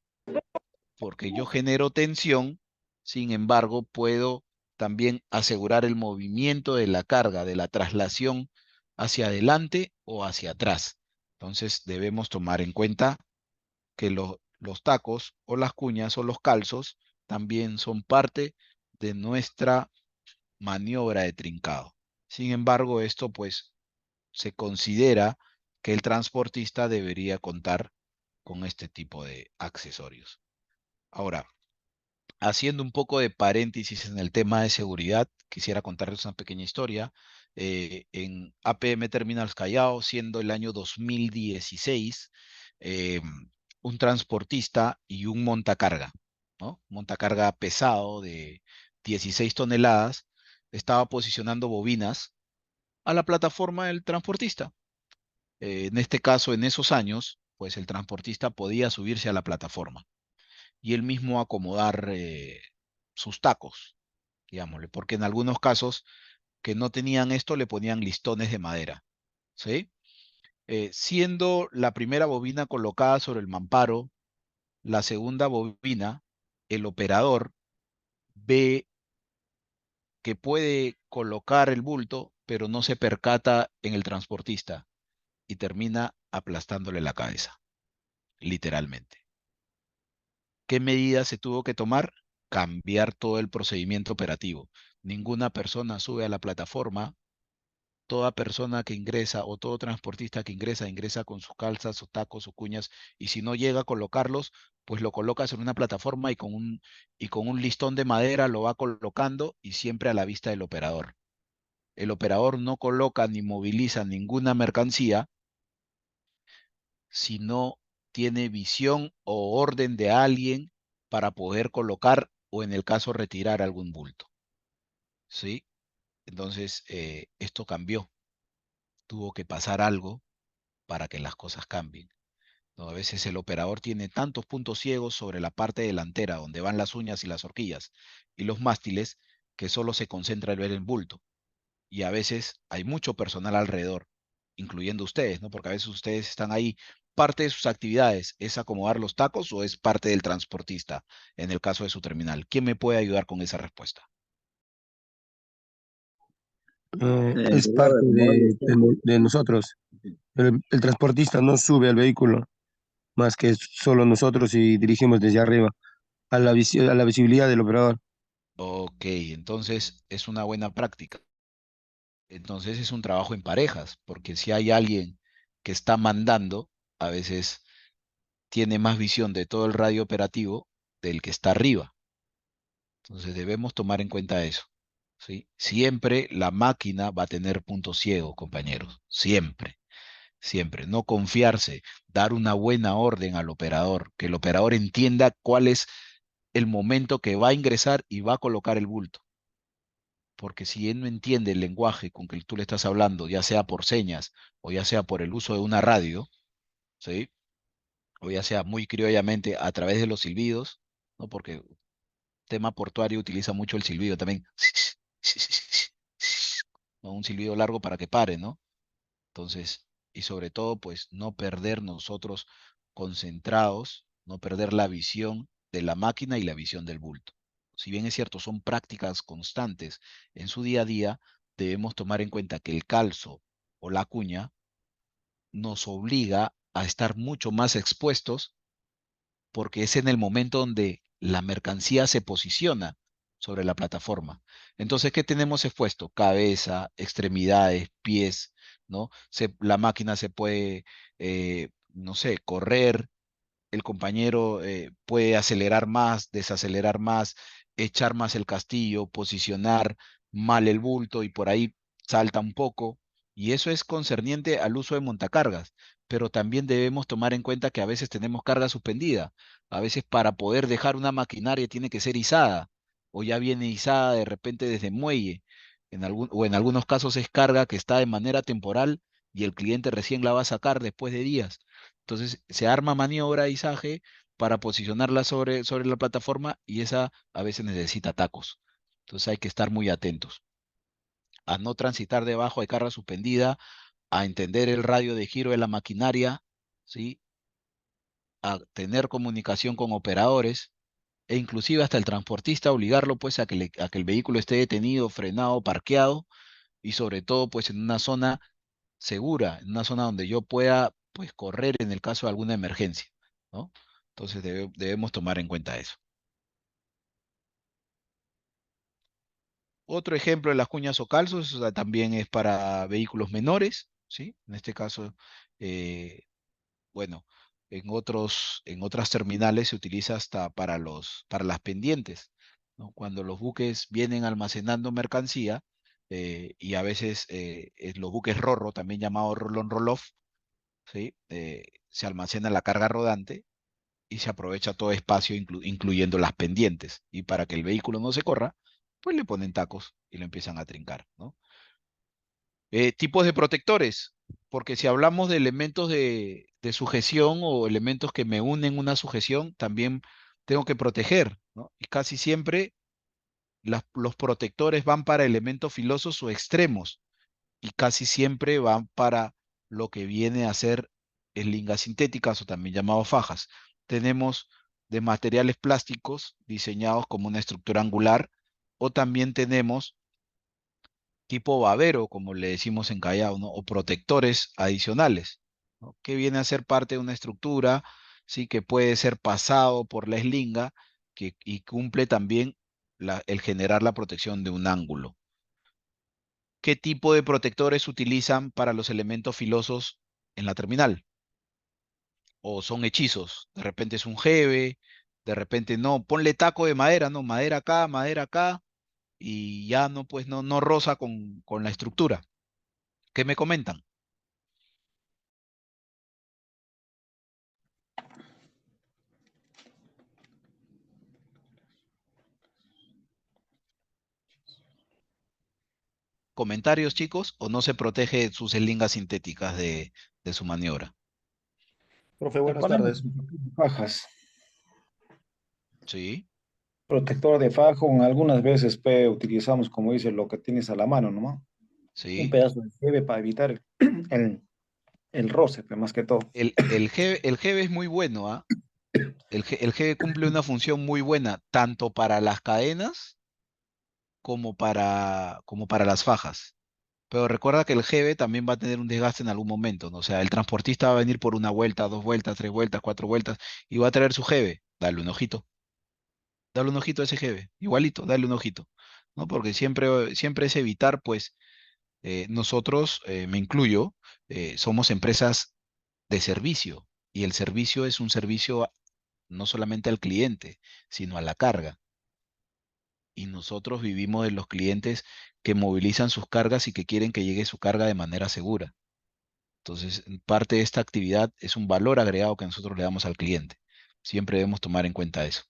porque yo genero tensión, sin embargo, puedo también asegurar el movimiento de la carga, de la traslación hacia adelante o hacia atrás. Entonces debemos tomar en cuenta que los tacos o las cuñas o los calzos también son parte de nuestra maniobra de trincado. Sin embargo, esto pues se considera que el transportista debería contar con este tipo de accesorios. Ahora, haciendo un poco de paréntesis en el tema de seguridad, quisiera contarles una pequeña historia. En APM Terminals Callao, siendo el año 2016, eh, un transportista y un montacarga, ¿no? Montacarga pesado de 16 toneladas, estaba posicionando bobinas a la plataforma del transportista. En este caso, en esos años, pues el transportista podía subirse a la plataforma y él mismo acomodar sus tacos, digámosle, porque en algunos casos que no tenían esto le ponían listones de madera, ¿sí? Siendo la primera bobina colocada sobre el mamparo, la segunda bobina, el operador ve que puede colocar el bulto, pero no se percata en el transportista y termina aplastándole la cabeza, literalmente. ¿Qué medidas se tuvo que tomar? Cambiar todo el procedimiento operativo. Ninguna persona sube a la plataforma. Toda persona que ingresa o todo transportista que ingresa, ingresa con sus calzas o tacos o cuñas, y si no llega a colocarlos, pues lo colocas en una plataforma y con un listón de madera lo va colocando y siempre a la vista del operador. El operador no coloca ni moviliza ninguna mercancía si no tiene visión o orden de alguien para poder colocar o en el caso retirar algún bulto. ¿Sí? Entonces, esto cambió. Tuvo que pasar algo para que las cosas cambien, ¿no? A veces el operador tiene tantos puntos ciegos sobre la parte delantera, donde van las uñas y las horquillas, y los mástiles, que solo se concentra en ver el bulto. y a veces hay mucho personal alrededor, incluyendo ustedes, ¿no? Porque a veces ustedes están ahí. Parte de sus actividades es acomodar los tacos o es parte del transportista en el caso de su terminal. ¿Quién me puede ayudar con esa respuesta? Es Encargado de parte acomodar los tacos. de nosotros. El transportista no sube al vehículo, más que solo nosotros y dirigimos desde arriba a a la visibilidad del operador. Ok, entonces es una buena práctica. Entonces es un trabajo en parejas, porque si hay alguien que está mandando, a veces tiene más visión de todo el radio operativo del que está arriba. Entonces debemos tomar en cuenta eso, ¿sí? Siempre la máquina va a tener punto ciego, compañeros. Siempre, siempre. No confiarse, dar una buena orden al operador, que el operador entienda cuál es el momento que va a ingresar y va a colocar el bulto. Porque si él no entiende el lenguaje con que tú le estás hablando, ya sea por señas o ya sea por el uso de una radio, ¿sí? O ya sea muy criollamente a través de los silbidos, ¿no? Porque el tema portuario utiliza mucho el silbido también, ¿no? Un silbido largo para que pare, ¿no? Entonces, y sobre todo, pues no perder nosotros concentrados, no perder la visión de la máquina y la visión del bulto. Si bien es cierto, son prácticas constantes en su día a día, debemos tomar en cuenta que el calzo o la cuña nos obliga a estar mucho más expuestos porque es en el momento donde la mercancía se posiciona sobre la plataforma. Entonces, ¿qué tenemos expuesto? Cabeza, extremidades, pies, ¿no? La máquina se puede, no sé, correr, el compañero puede acelerar más, desacelerar más, echar más el castillo, posicionar mal el bulto y por ahí salta un poco. Y eso es concerniente al uso de montacargas. Pero también debemos tomar en cuenta que a veces tenemos carga suspendida. A veces para poder dejar una maquinaria tiene que ser izada o ya viene izada de repente desde muelle. O en algunos casos es carga que está de manera temporal y el cliente recién la va a sacar después de días. Entonces se arma maniobra, izaje, para posicionarla sobre la plataforma y esa a veces necesita tacos. Entonces hay que estar muy atentos a no transitar debajo de carga suspendida, a entender el radio de giro de la maquinaria, ¿sí? A tener comunicación con operadores e inclusive hasta el transportista obligarlo pues a que el vehículo esté detenido, frenado, parqueado y sobre todo pues en una zona segura, en una zona donde yo pueda pues correr en el caso de alguna emergencia, ¿no? Entonces debemos tomar en cuenta eso. Otro ejemplo de las cuñas o calzos, o sea, también es para vehículos menores, ¿sí? En este caso, eh, bueno, en otras terminales se utiliza hasta para las pendientes, ¿no? Cuando los buques vienen almacenando mercancía, y a veces los buques rorro, también llamado roll-on roll-off, ¿sí? Se almacena la carga rodante y se aprovecha todo espacio, incluyendo las pendientes. Y para que el vehículo no se corra, pues le ponen tacos y lo empiezan a trincar, ¿no? Tipos de protectores, porque si hablamos de elementos de sujeción o elementos que me unen una sujeción, también tengo que proteger, ¿no? Y casi siempre los protectores van para elementos filosos o extremos y casi siempre van para lo que viene a ser eslingas sintéticas o también llamados fajas. Tenemos de materiales plásticos diseñados como una estructura angular o también tenemos tipo babero, como le decimos en Callao, ¿no? O protectores adicionales, ¿no? Que viene a ser parte de una estructura, sí, que puede ser pasado por la eslinga y cumple también el generar la protección de un ángulo. ¿Qué tipo de protectores utilizan para los elementos filosos en la terminal? ¿O son hechizos? De repente es un jeve, de repente no, ponle taco de madera, no, madera acá, y ya no, pues no roza con la estructura. ¿Qué me comentan? ¿Comentarios, chicos? ¿O no se protege sus eslingas sintéticas de su maniobra? Profe, Le buenas ponemos tardes. fajas, Sí. Protector de fajo, algunas veces utilizamos, como dice, lo que tienes a la mano, ¿no? ¿sí? Un pedazo de nieve para evitar el, el roce, pues, más que todo. El GB es muy bueno, ¿ah? El GB cumple una función muy buena, tanto para las cadenas como para las fajas. Pero recuerda que el GB también va a tener un desgaste en algún momento, ¿no? O sea, el transportista va a venir por una vuelta, dos vueltas, tres vueltas, cuatro vueltas, y va a traer su GB. Dale un ojito. Dale un ojito a ese GB. Igualito, dale un ojito. ¿No? Porque siempre es evitar, pues, nosotros, me incluyo, somos empresas de servicio. Y el servicio es un servicio no solamente al cliente, sino a la carga. Y nosotros vivimos de los clientes que movilizan sus cargas y que quieren que llegue su carga de manera segura. Entonces, parte de esta actividad es un valor agregado que nosotros le damos al cliente. Siempre debemos tomar en cuenta eso.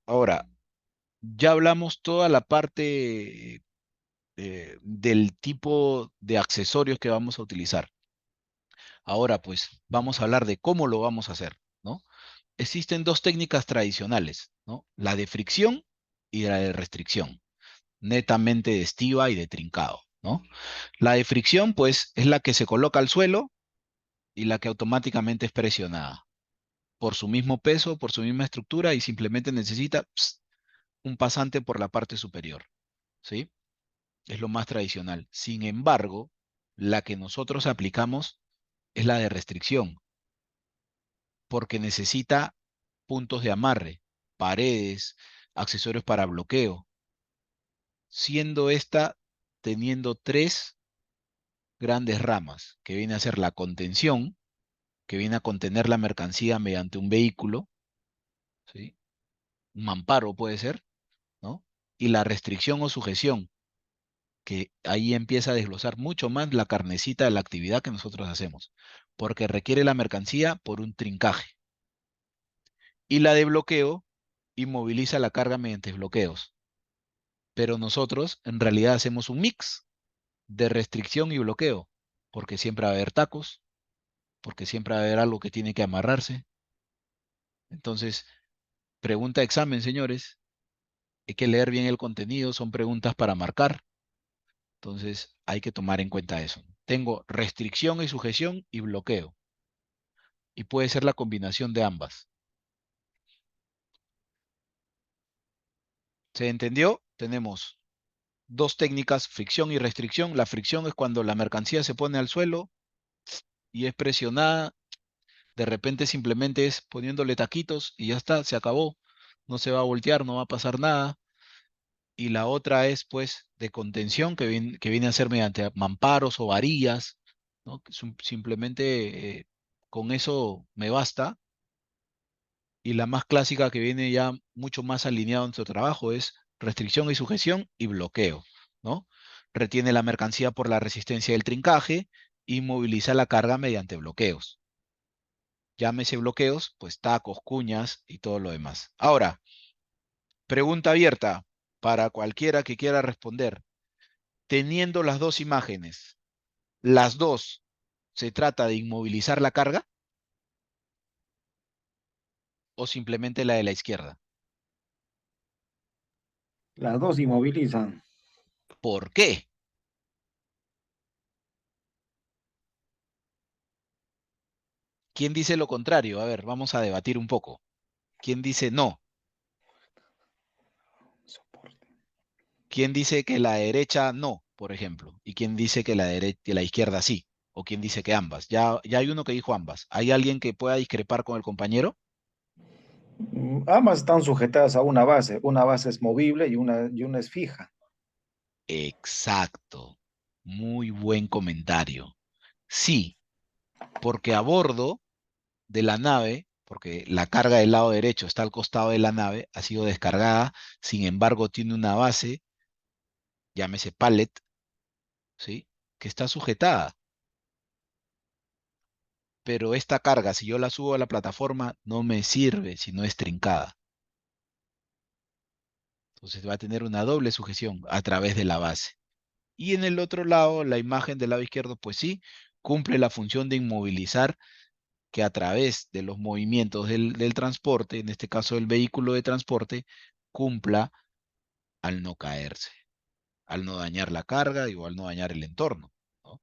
Ahora, ya hablamos toda la parte del tipo de accesorios que vamos a utilizar. Ahora, pues, vamos a hablar de cómo lo vamos a hacer, ¿no? Existen dos técnicas tradicionales, ¿no? La de fricción y la de restricción, netamente de estiba y de trincado, ¿no? La de fricción, pues, es la que se coloca al suelo y la que automáticamente es presionada por su mismo peso, por su misma estructura y simplemente necesita un pasante por la parte superior, ¿sí? Es lo más tradicional. Sin embargo, la que nosotros aplicamos es la de restricción, porque necesita puntos de amarre, paredes, accesorios para bloqueo, siendo esta teniendo tres grandes ramas, que viene a ser la contención, que viene a contener la mercancía mediante un vehículo, ¿sí? Un mamparo puede ser, ¿no? Y la restricción o sujeción, que ahí empieza a desglosar mucho más la carnecita de la actividad que nosotros hacemos, porque requiere la mercancía por un trincaje. Y la de bloqueo inmoviliza la carga mediante bloqueos. Pero nosotros en realidad hacemos un mix de restricción y bloqueo, porque siempre va a haber tacos, porque siempre va a haber algo que tiene que amarrarse. Entonces, pregunta de examen, señores, hay que leer bien el contenido, son preguntas para marcar. Entonces, hay que tomar en cuenta eso. Tengo restricción y sujeción y bloqueo. Y puede ser la combinación de ambas. ¿Se entendió? Tenemos dos técnicas, fricción y restricción. La fricción es cuando la mercancía se pone al suelo y es presionada. De repente simplemente es poniéndole taquitos y ya está, se acabó. No se va a voltear, no va a pasar nada. Y la otra es pues de contención que viene a ser mediante mamparos o varillas, ¿no? Que simplemente con eso me basta. Y la más clásica que viene ya mucho más alineado en nuestro trabajo es restricción y sujeción y bloqueo, ¿no? Retiene la mercancía por la resistencia del trincaje y moviliza la carga mediante bloqueos. Llámese bloqueos, pues tacos, cuñas y todo lo demás. Ahora, pregunta abierta para cualquiera que quiera responder. Teniendo las dos imágenes, ¿las dos se trata de inmovilizar la carga o simplemente la de la izquierda? Las dos inmovilizan. ¿Por qué? ¿Quién dice lo contrario? A ver, vamos a debatir un poco. ¿Quién dice no? Soporte. ¿Quién dice que la derecha no, por ejemplo? ¿Y quién dice que que la izquierda sí? ¿O quién dice que ambas? Ya hay uno que dijo ambas. ¿Hay alguien que pueda discrepar con el compañero? Ambas están sujetadas a una base. Una base es movible y una es fija. Exacto. Muy buen comentario. Sí, porque a bordo de la nave, porque la carga del lado derecho está al costado de la nave, ha sido descargada, sin embargo tiene una base, llámese pallet, ¿sí? Que está sujetada. Pero esta carga, si yo la subo a la plataforma, no me sirve si no es trincada. Entonces va a tener una doble sujeción a través de la base. Y en el otro lado, la imagen del lado izquierdo, pues sí, cumple la función de inmovilizar que a través de los movimientos del transporte, en este caso del vehículo de transporte, cumpla al no caerse, al no dañar la carga y o al no dañar el entorno, ¿no?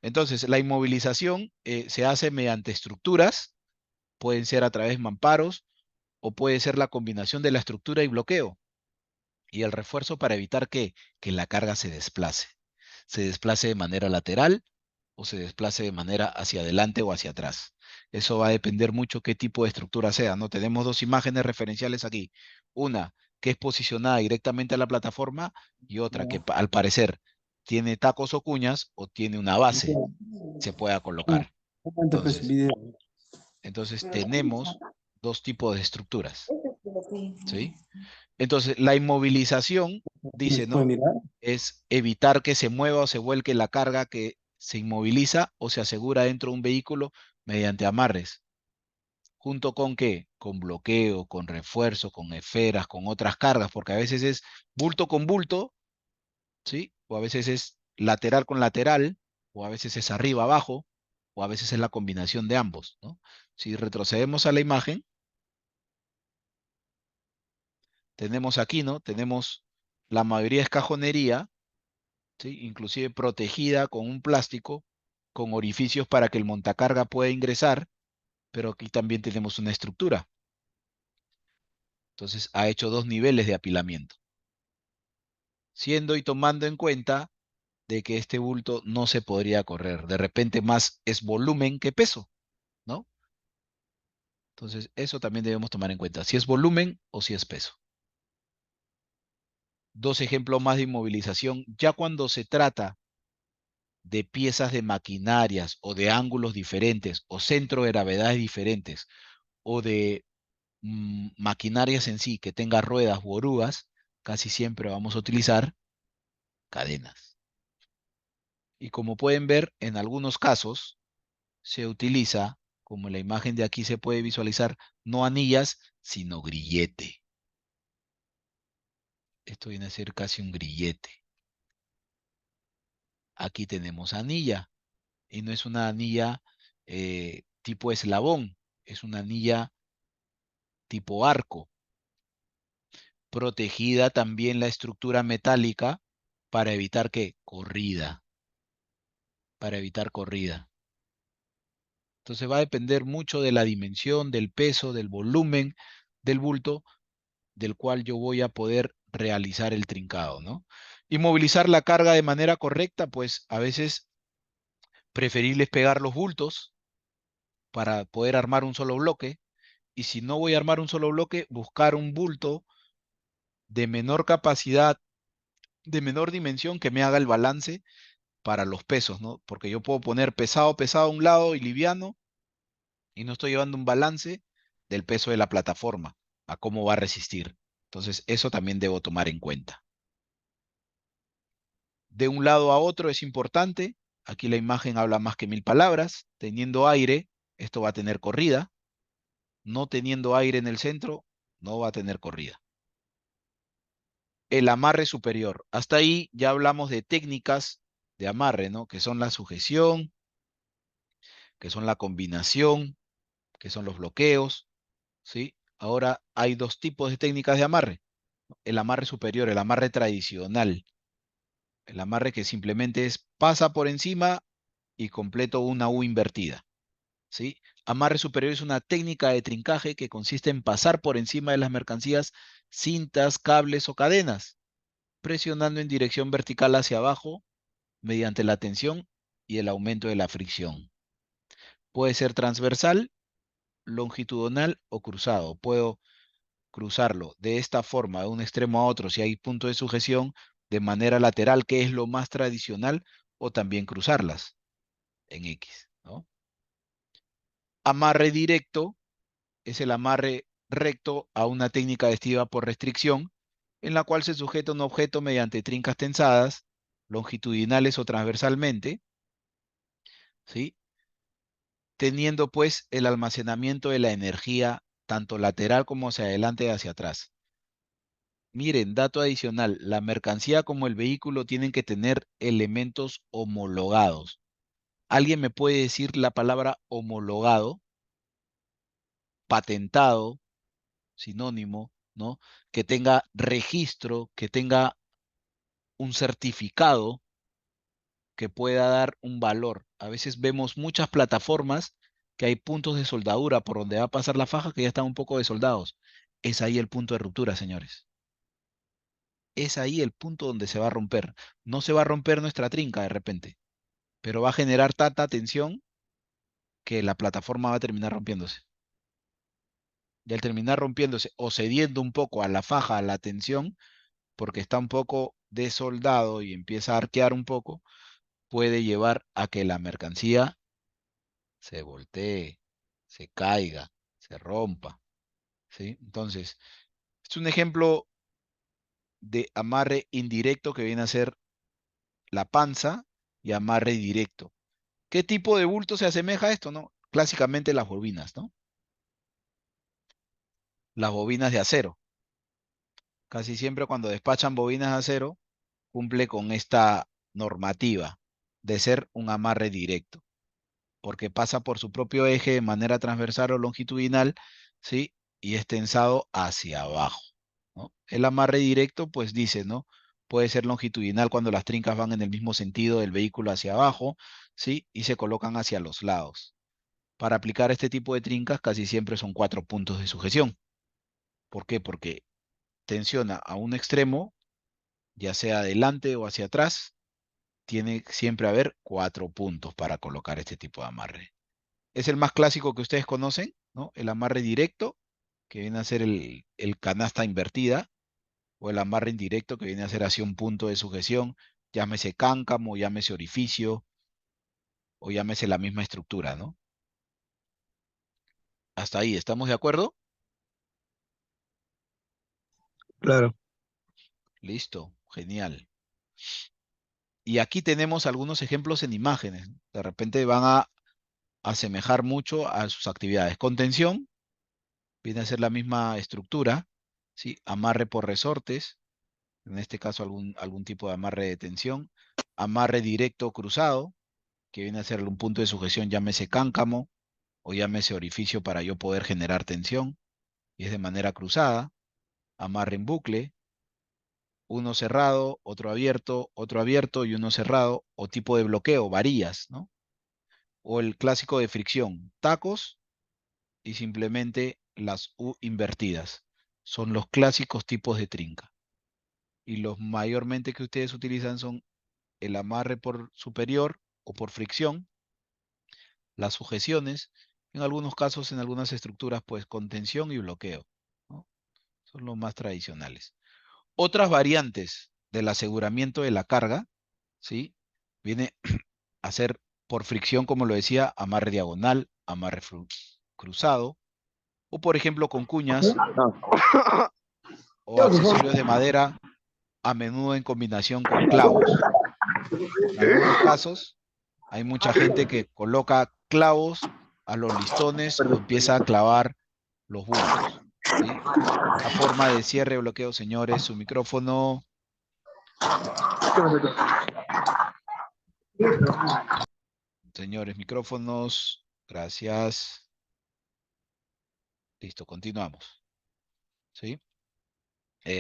Entonces, la inmovilización se hace mediante estructuras, pueden ser a través de mamparos o puede ser la combinación de la estructura y bloqueo. Y el refuerzo para evitar que la carga se desplace de manera lateral o se desplace de manera hacia adelante o hacia atrás. Eso va a depender mucho qué tipo de estructura sea, ¿no? Tenemos dos imágenes referenciales aquí. Una que es posicionada directamente a la plataforma y otra que al parecer tiene tacos o cuñas o tiene una base, se pueda colocar. Entonces tenemos dos tipos de estructuras, ¿sí? Entonces, la inmovilización, dice, ¿no? Es evitar que se mueva o se vuelque la carga que se inmoviliza o se asegura dentro de un vehículo mediante amarres. ¿Junto con qué? Con bloqueo, con refuerzo, con esferas, con otras cargas, porque a veces es bulto con bulto, ¿sí? O a veces es lateral con lateral, o a veces es arriba abajo, o a veces es la combinación de ambos, ¿no? Si retrocedemos a la imagen, tenemos aquí, ¿no? Tenemos la mayoría es cajonería, ¿sí? Inclusive protegida con un plástico, con orificios para que el montacarga pueda ingresar, pero aquí también tenemos una estructura. Entonces ha hecho dos niveles de apilamiento, siendo y tomando en cuenta de que este bulto no se podría correr. De repente más es volumen que peso, ¿no? Entonces eso también debemos tomar en cuenta, si es volumen o si es peso. Dos ejemplos más de inmovilización, ya cuando se trata de piezas de maquinarias o de ángulos diferentes o centro de gravedades diferentes o de maquinarias en sí que tenga ruedas u orugas, casi siempre vamos a utilizar cadenas. Y como pueden ver, en algunos casos se utiliza, como en la imagen de aquí se puede visualizar, no anillas, sino grillete. Esto viene a ser casi un grillete. Aquí tenemos anilla, y no es una anilla tipo eslabón, es una anilla tipo arco. Protegida también la estructura metálica para evitar que corrida, para evitar corrida. Entonces va a depender mucho de la dimensión, del peso, del volumen del bulto del cual yo voy a poder realizar el trincado, ¿no? Y movilizar la carga de manera correcta, pues a veces preferible es pegar los bultos para poder armar un solo bloque, y si no voy a armar un solo bloque, buscar un bulto de menor capacidad, de menor dimensión que me haga el balance para los pesos, ¿no? Porque yo puedo poner pesado, pesado a un lado y liviano, y no estoy llevando un balance del peso de la plataforma, a cómo va a resistir. Entonces, eso también debo tomar en cuenta. De un lado a otro es importante. Aquí la imagen habla más que 1000 palabras. Teniendo aire, esto va a tener corrida. No teniendo aire en el centro, no va a tener corrida. El amarre superior. Hasta ahí ya hablamos de técnicas de amarre, ¿no? Que son la sujeción, que son la combinación, que son los bloqueos, ¿sí? Ahora hay dos tipos de técnicas de amarre. El amarre superior, el amarre tradicional. El amarre que simplemente es pasa por encima y completo una U invertida, ¿sí? Amarre superior es una técnica de trincaje que consiste en pasar por encima de las mercancías cintas, cables o cadenas, presionando en dirección vertical hacia abajo mediante la tensión y el aumento de la fricción. Puede ser transversal, longitudinal o cruzado. Puedo cruzarlo de esta forma, de un extremo a otro, si hay punto de sujeción, de manera lateral, que es lo más tradicional, o también cruzarlas en X, ¿no? Amarre directo es el amarre recto a una técnica de estiva por restricción, en la cual se sujeta un objeto mediante trincas tensadas, longitudinales o transversalmente, ¿sí? Teniendo pues el almacenamiento de la energía tanto lateral como hacia adelante y hacia atrás. Miren, dato adicional, la mercancía como el vehículo tienen que tener elementos homologados. ¿Alguien me puede decir la palabra homologado, patentado, sinónimo, ¿no? Que tenga registro, que tenga un certificado que pueda dar un valor. A veces vemos muchas plataformas que hay puntos de soldadura por donde va a pasar la faja que ya están un poco desoldados. Es ahí el punto de ruptura, señores. Es ahí el punto donde se va a romper. No se va a romper nuestra trinca de repente, pero va a generar tanta tensión que la plataforma va a terminar rompiéndose. Y al terminar rompiéndose o cediendo un poco a la faja, a la tensión, porque está un poco desoldado y empieza a arquear un poco, puede llevar a que la mercancía se voltee, se caiga, se rompa, ¿sí? Entonces, es un ejemplo de amarre indirecto que viene a ser la panza y amarre directo. ¿Qué tipo de bulto se asemeja a esto, no? Clásicamente las bobinas, ¿no? Las bobinas de acero. Casi siempre cuando despachan bobinas de acero, cumple con esta normativa de ser un amarre directo, porque pasa por su propio eje de manera transversal o longitudinal, ¿sí? Y es tensado hacia abajo, ¿no? El amarre directo, pues dice, ¿no? Puede ser longitudinal cuando las trincas van en el mismo sentido del vehículo hacia abajo, ¿sí? Y se colocan hacia los lados. Para aplicar este tipo de trincas casi siempre son 4 puntos de sujeción. ¿Por qué? Porque tensiona a un extremo, ya sea adelante o hacia atrás, tiene siempre a haber 4 puntos para colocar este tipo de amarre. Es el más clásico que ustedes conocen, ¿no? El amarre directo, que viene a ser el canasta invertida, o el amarre indirecto, que viene a ser hacia un punto de sujeción, llámese cáncamo, llámese orificio, o llámese la misma estructura, ¿no? Hasta ahí, ¿estamos de acuerdo? Claro. Listo, genial. Y aquí tenemos algunos ejemplos en imágenes, ¿no? De repente van a asemejar mucho a sus actividades. Contención, viene a ser la misma estructura, ¿sí? Amarre por resortes, en este caso algún tipo de amarre de tensión. Amarre directo cruzado, que viene a ser un punto de sujeción, llámese cáncamo o llámese orificio para yo poder generar tensión, y es de manera cruzada. Amarre en bucle, uno cerrado, otro abierto y uno cerrado, o tipo de bloqueo, varillas, ¿no? O el clásico de fricción, tacos y simplemente las U invertidas. Son los clásicos tipos de trinca. Y los mayormente que ustedes utilizan son el amarre por superior o por fricción, las sujeciones, en algunos casos, en algunas estructuras, pues contención y bloqueo, ¿no? Son los más tradicionales. Otras variantes del aseguramiento de la carga, ¿sí? Viene a ser por fricción, como lo decía, amarre diagonal, amarre cruzado, o por ejemplo con cuñas o accesorios de madera, a menudo en combinación con clavos. En algunos casos, hay mucha gente que coloca clavos a los listones o empieza a clavar los bultos, ¿sí? A forma de cierre o bloqueo, señores, su micrófono. Señores, micrófonos. Gracias. Listo, continuamos. ¿Sí?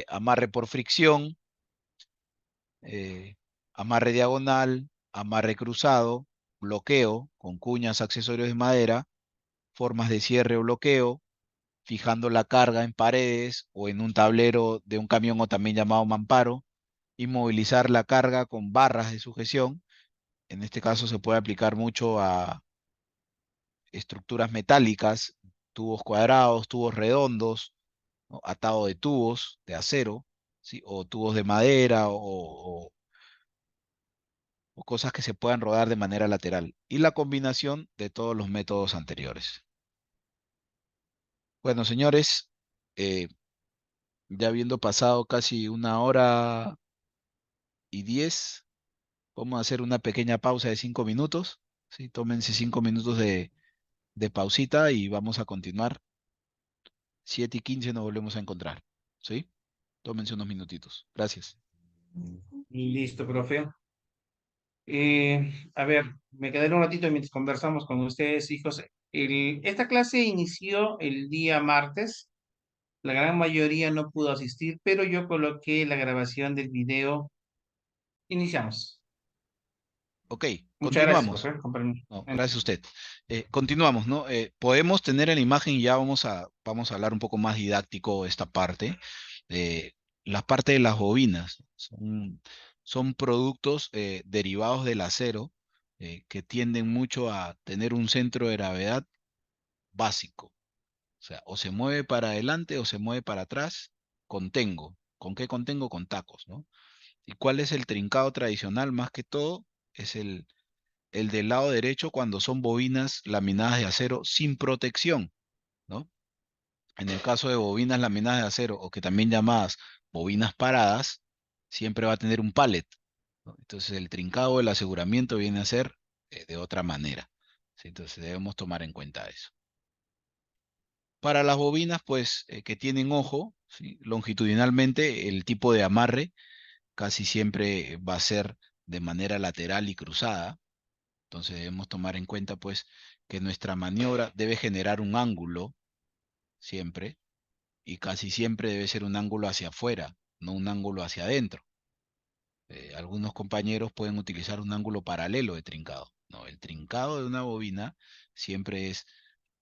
Amarre por fricción, amarre diagonal, amarre cruzado, bloqueo con cuñas, accesorios de madera, formas de cierre o bloqueo, fijando la carga en paredes o en un tablero de un camión o también llamado mamparo, inmovilizar la carga con barras de sujeción. En este caso se puede aplicar mucho a estructuras metálicas, tubos cuadrados, tubos redondos, ¿no? Atado de tubos de acero, ¿sí? O tubos de madera o cosas que se puedan rodar de manera lateral. Y la combinación de todos los métodos anteriores. Bueno, señores, eh, ya habiendo pasado casi 1 hora y 10, vamos a hacer una pequeña pausa de 5 minutos. ¿Sí? Tómense 5 minutos de pausita y vamos a continuar. 7:15 nos volvemos a encontrar. ¿Sí? Tómense unos minutitos. Gracias. Listo, profe. A ver, me quedaré un ratito mientras conversamos con ustedes, hijos. Esta clase inició el día martes La gran mayoría no pudo asistir, pero yo coloqué la grabación del video. Iniciamos. Ok, Muchas gracias, continuamos. profe. Con permiso. No, gracias a usted. Continuamos, ¿no? Podemos tener en la imagen, y ya vamos a hablar un poco más didáctico esta parte. eh, la parte de las bobinas. Son productos derivados del acero que tienden mucho a tener un centro de gravedad básico. O sea, o se mueve para adelante o se mueve para atrás. Contengo. ¿Con qué contengo? Con tacos, ¿no? ¿Y cuál es el trincado tradicional? Más que todo, es el del lado derecho cuando son bobinas laminadas de acero sin protección, ¿no? En el caso de bobinas laminadas de acero, o que también llamadas bobinas paradas, siempre va a tener un pallet, ¿no? Entonces el trincado del aseguramiento viene a ser de otra manera, ¿sí? Entonces debemos tomar en cuenta eso. Para las bobinas, pues, que tienen ojo, ¿sí? Longitudinalmente, el tipo de amarre casi siempre va a ser de manera lateral y cruzada. Entonces debemos tomar en cuenta, pues, que nuestra maniobra debe generar un ángulo siempre, y casi siempre debe ser un ángulo hacia afuera, no un ángulo hacia adentro. Algunos compañeros pueden utilizar un ángulo paralelo de trincado. No, el trincado de una bobina siempre es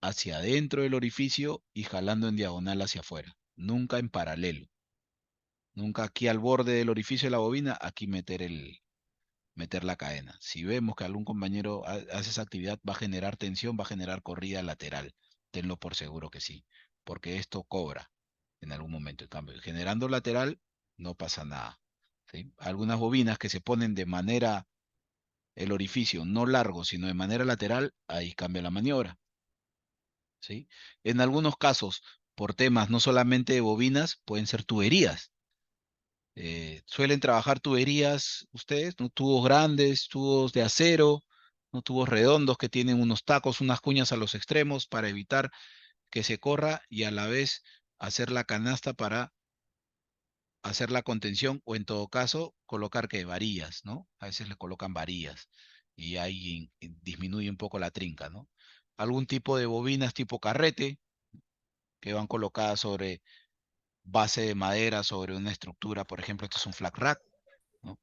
hacia adentro del orificio y jalando en diagonal hacia afuera, nunca en paralelo. Nunca aquí al borde del orificio de la bobina, aquí meter la cadena. Si vemos que algún compañero hace esa actividad, va a generar tensión, va a generar corrida lateral. Tenlo por seguro que sí, porque esto cobra en algún momento. En cambio, generando lateral, no pasa nada, ¿sí? Algunas bobinas que se ponen de manera, el orificio no largo, sino de manera lateral, ahí cambia la maniobra, ¿sí? En algunos casos, por temas no solamente de bobinas, pueden ser tuberías. Suelen trabajar tuberías ustedes, ¿no? Tubos grandes, tubos de acero, ¿no? Tubos redondos que tienen unos tacos, unas cuñas a los extremos para evitar que se corra y a la vez hacer la canasta para hacer la contención, o en todo caso colocar que varillas, ¿no? A veces le colocan varillas y ahí disminuye un poco la trinca, ¿no? Algún tipo de bobinas tipo carrete que van colocadas sobre base de madera, sobre una estructura. Por ejemplo, esto es un flat rack, ¿no?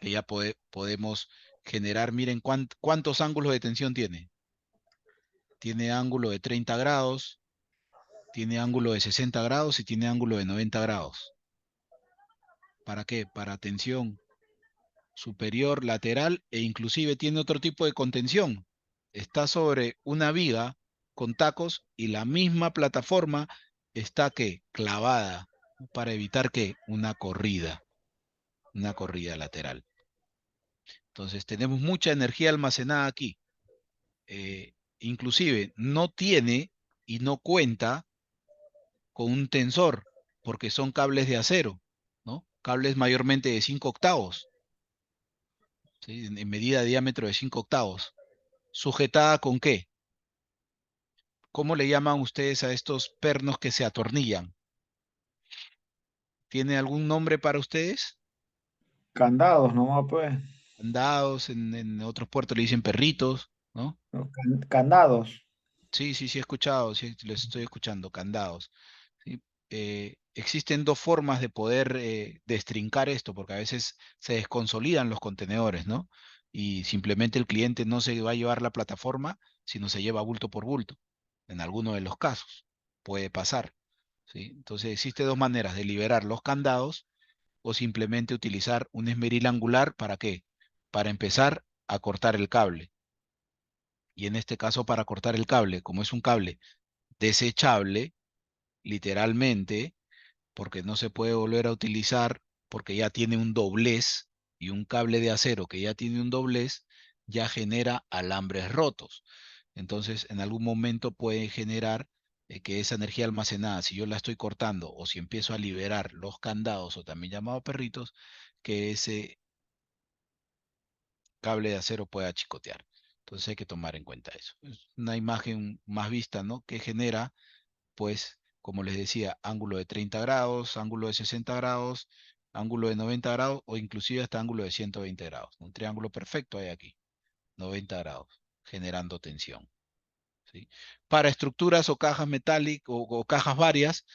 Que ya podemos generar. Miren cuántos ángulos de tensión tiene. Tiene ángulo de 30 grados, tiene ángulo de 60 grados y tiene ángulo de 90 grados. ¿Para qué? Para tensión superior, lateral, e inclusive tiene otro tipo de contención. Está sobre una viga con tacos y la misma plataforma está que clavada, ¿no? Para evitar que una corrida lateral. Entonces tenemos mucha energía almacenada aquí. Inclusive no tiene y no cuenta con un tensor, porque son cables de acero, ¿no? Cables mayormente de 5 octavos, ¿sí? En medida de diámetro de 5 octavos. ¿Sujetada con qué? ¿Cómo le llaman ustedes a estos pernos que se atornillan? ¿Tiene algún nombre para ustedes? Candados nomás, pues. Andados, en otros puertos le dicen perritos, ¿no? ¿No? Candados. Sí, sí, sí he escuchado, sí, les estoy escuchando, candados. ¿Sí? Existen dos formas de poder destrincar esto, porque a veces se desconsolidan los contenedores, ¿no? Y simplemente el cliente no se va a llevar la plataforma, sino se lleva bulto por bulto. En alguno de los casos puede pasar, ¿sí? Entonces existe dos maneras de liberar los candados, o simplemente utilizar un esmeril angular. ¿Para qué? Para empezar a cortar el cable. Y en este caso, para cortar el cable, como es un cable desechable, literalmente, porque no se puede volver a utilizar, porque ya tiene un doblez, y un cable de acero que ya tiene un doblez ya genera alambres rotos. Entonces, en algún momento puede generar que esa energía almacenada, si yo la estoy cortando o si empiezo a liberar los candados, o también llamado perritos, que ese cable de acero pueda chicotear. Entonces hay que tomar en cuenta eso. Es una imagen más vista, ¿no? Que genera, pues, como les decía, ángulo de 30 grados, ángulo de 60 grados, ángulo de 90 grados, o inclusive hasta ángulo de 120 grados. Un triángulo perfecto hay aquí, 90 grados, generando tensión, ¿sí? Para estructuras o cajas metálicas o cajas varias,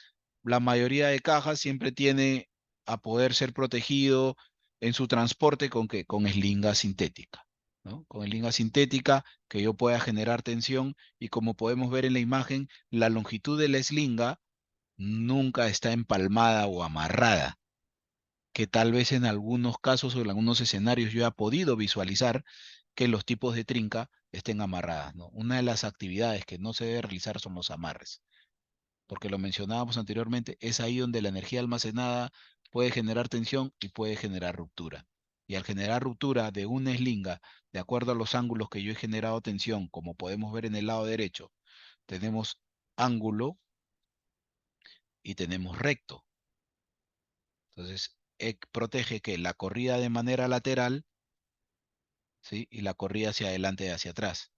la mayoría de cajas siempre tiene a poder ser protegido en su transporte con qué, con eslinga sintética, ¿no? Con eslinga sintética que yo pueda generar tensión y como podemos ver en la imagen, la longitud de la eslinga nunca está empalmada o amarrada, que tal vez en algunos casos o en algunos escenarios yo he podido visualizar que los tipos de trinca estén amarradas, ¿no? Una de las actividades que no se debe realizar son los amarres, porque lo mencionábamos anteriormente, es ahí donde la energía almacenada puede generar tensión y puede generar ruptura. Y al generar ruptura de una eslinga, de acuerdo a los ángulos que yo he generado tensión, como podemos ver en el lado derecho, tenemos ángulo y tenemos recto. Entonces, protege que la corrida de manera lateral, ¿sí? Y la corrida hacia adelante y hacia atrás.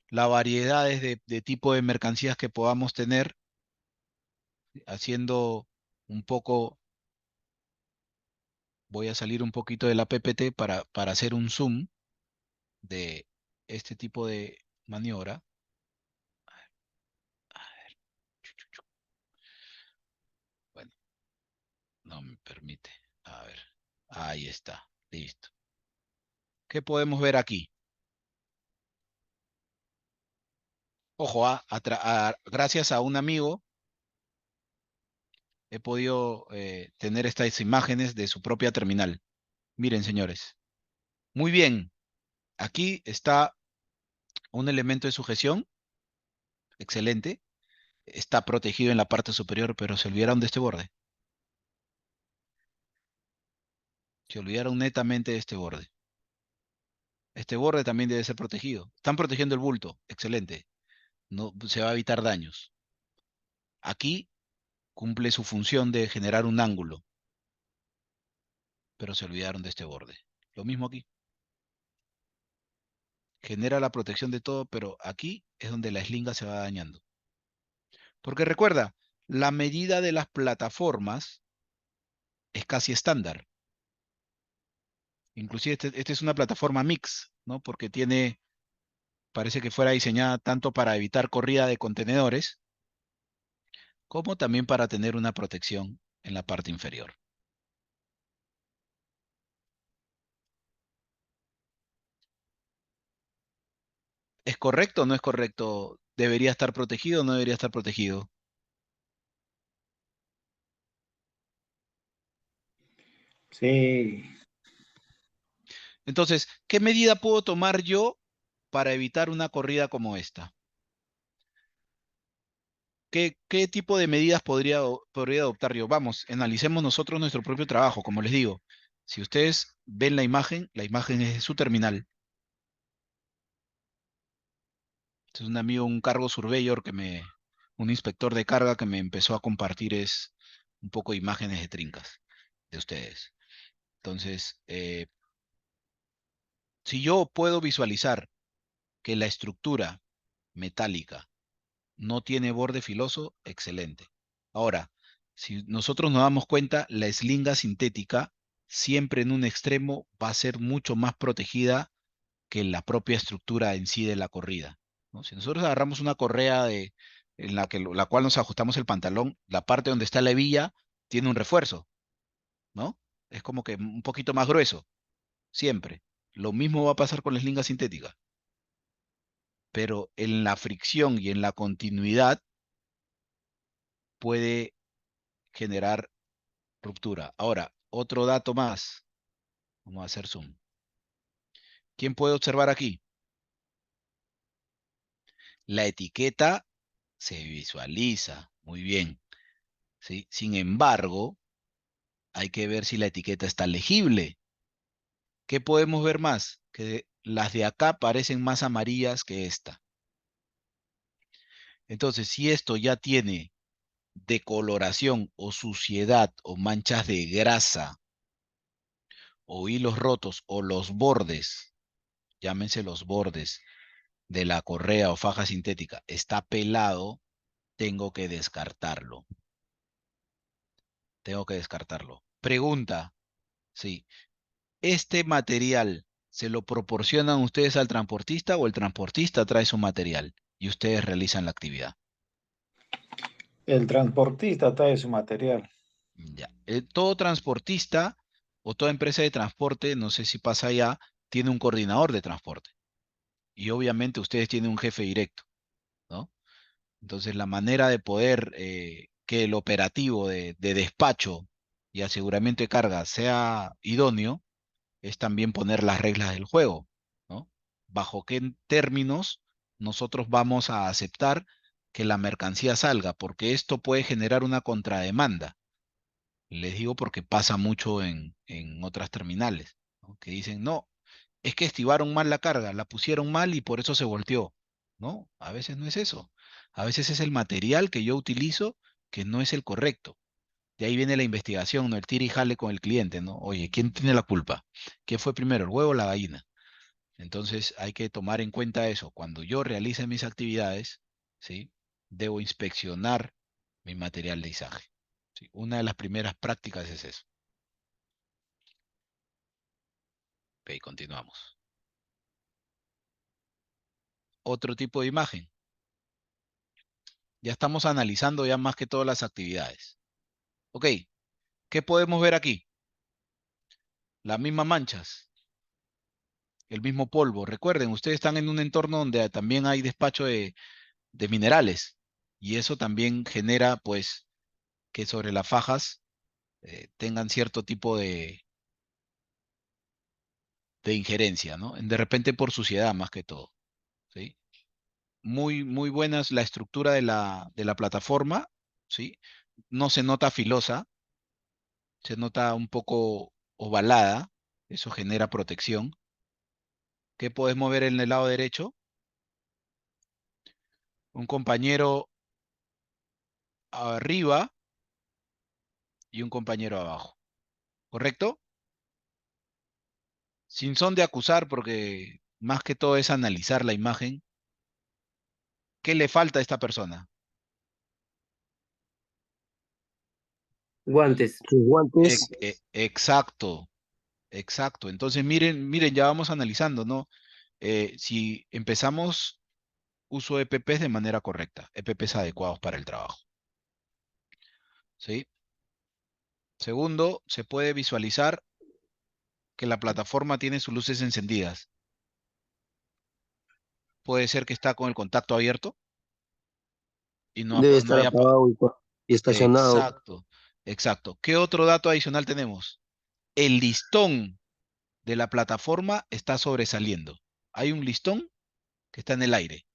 Las variedades de tipo de mercancías que podamos tener, haciendo un poco, voy a salir un poquito de la PPT para hacer un zoom de este tipo de maniobra. A ver, bueno, no me permite. A ver, ahí está, listo. ¿Qué podemos ver aquí? Ojo, gracias a un amigo he podido tener estas imágenes de su propia terminal. Miren, señores. Muy bien, aquí está un elemento de sujeción, excelente. Está protegido en la parte superior, pero se olvidaron de este borde. Se olvidaron netamente de este borde. Este borde también debe ser protegido. Están protegiendo el bulto, excelente. No, se va a evitar daños. Aquí cumple su función de generar un ángulo, pero se olvidaron de este borde. Lo mismo aquí. Genera la protección de todo, pero aquí es donde la eslinga se va dañando. Porque recuerda, la medida de las plataformas es casi estándar. Inclusive este es una plataforma mix, ¿no? Porque parece que fuera diseñada tanto para evitar corrida de contenedores, como también para tener una protección en la parte inferior. ¿Es correcto o no es correcto? ¿Debería estar protegido o no debería estar protegido? Sí, Entonces, ¿qué medida puedo tomar yo para evitar una corrida como esta? ¿Qué tipo de medidas podría adoptar yo? Vamos, analicemos nosotros nuestro propio trabajo, como les digo. Si ustedes ven la imagen es de su terminal. Este es un amigo, un cargo surveyor un inspector de carga que me empezó a compartir un poco de imágenes de trincas de ustedes. Entonces, si yo puedo visualizar que la estructura metálica no tiene borde filoso, excelente. Ahora, si nosotros nos damos cuenta, la eslinga sintética siempre en un extremo va a ser mucho más protegida que la propia estructura en sí de la corrida, ¿no? Si nosotros agarramos una correa en la cual nos ajustamos el pantalón, la parte donde está la hebilla tiene un refuerzo, ¿no? Es como que un poquito más grueso, siempre. Lo mismo va a pasar con la eslinga sintética, pero en la fricción y en la continuidad puede generar ruptura. Ahora, otro dato más. Vamos a hacer zoom. ¿Quién puede observar aquí? La etiqueta se visualiza muy bien, ¿sí? Sin embargo, hay que ver si la etiqueta está legible. ¿Qué podemos ver más? Que las de acá parecen más amarillas que esta. Entonces, si esto ya tiene decoloración o suciedad o manchas de grasa o hilos rotos o los bordes, llámense los bordes de la correa o faja sintética, está pelado, tengo que descartarlo. Tengo que descartarlo. Pregunta, sí, ¿este material se lo proporcionan ustedes al transportista o el transportista trae su material y ustedes realizan la actividad? El transportista trae su material. Ya. Todo transportista o toda empresa de transporte, no sé si pasa allá, tiene un coordinador de transporte. Y obviamente ustedes tienen un jefe directo, ¿no? Entonces la manera de poder que el operativo de despacho y aseguramiento de carga sea idóneo es también poner las reglas del juego, ¿no? Bajo qué términos nosotros vamos a aceptar que la mercancía salga, porque esto puede generar una contrademanda. Les digo porque pasa mucho en otras terminales, ¿no? Que dicen, no, es que estibaron mal la carga, la pusieron mal y por eso se volteó. No, a veces no es eso. A veces es el material que yo utilizo que no es el correcto. De ahí viene la investigación, ¿no? El tira y jale con el cliente, ¿no? Oye, ¿quién tiene la culpa? ¿Qué fue primero, el huevo o la gallina? Entonces hay que tomar en cuenta eso. Cuando yo realice mis actividades, ¿sí? Debo inspeccionar mi material de izaje. ¿Sí? Una de las primeras prácticas es eso. Ok, continuamos. Otro tipo de imagen. Ya estamos analizando ya más que todas las actividades. Ok, ¿qué podemos ver aquí? Las mismas manchas, el mismo polvo. Recuerden, ustedes están en un entorno donde también hay despacho de minerales y eso también genera, pues, que sobre las fajas tengan cierto tipo de injerencia, ¿no? De repente por suciedad más que todo, ¿sí? Muy buenas la estructura de la plataforma, ¿sí? No se nota filosa, se nota un poco ovalada, eso genera protección. ¿Qué podemos ver en el lado derecho? Un compañero arriba y un compañero abajo, ¿correcto? Sin son de acusar, porque más que todo es analizar la imagen. ¿Qué le falta a esta persona? Guantes. Sus guantes, Exacto, exacto. Entonces, miren, ya vamos analizando, ¿no? Si empezamos uso EPPs de manera correcta, EPPs adecuados para el trabajo, ¿sí? Segundo, se puede visualizar que la plataforma tiene sus luces encendidas. Puede ser que está con el contacto abierto y debe no estar haya... apagado y estacionado. Exacto, exacto. ¿Qué otro dato adicional tenemos? El listón de la plataforma está sobresaliendo. Hay un listón que está en el aire.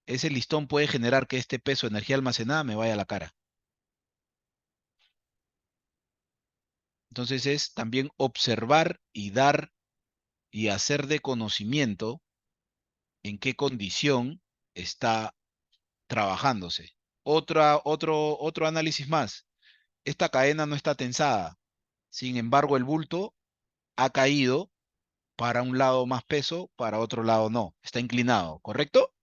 Ese listón puede generar que este peso de energía almacenada me vaya a la cara. Entonces es también observar y dar y hacer de conocimiento en qué condición está trabajándose. Otro análisis más. Esta cadena no está tensada. Sin embargo, el bulto ha caído para un lado más peso, para otro lado no. Está inclinado, ¿correcto?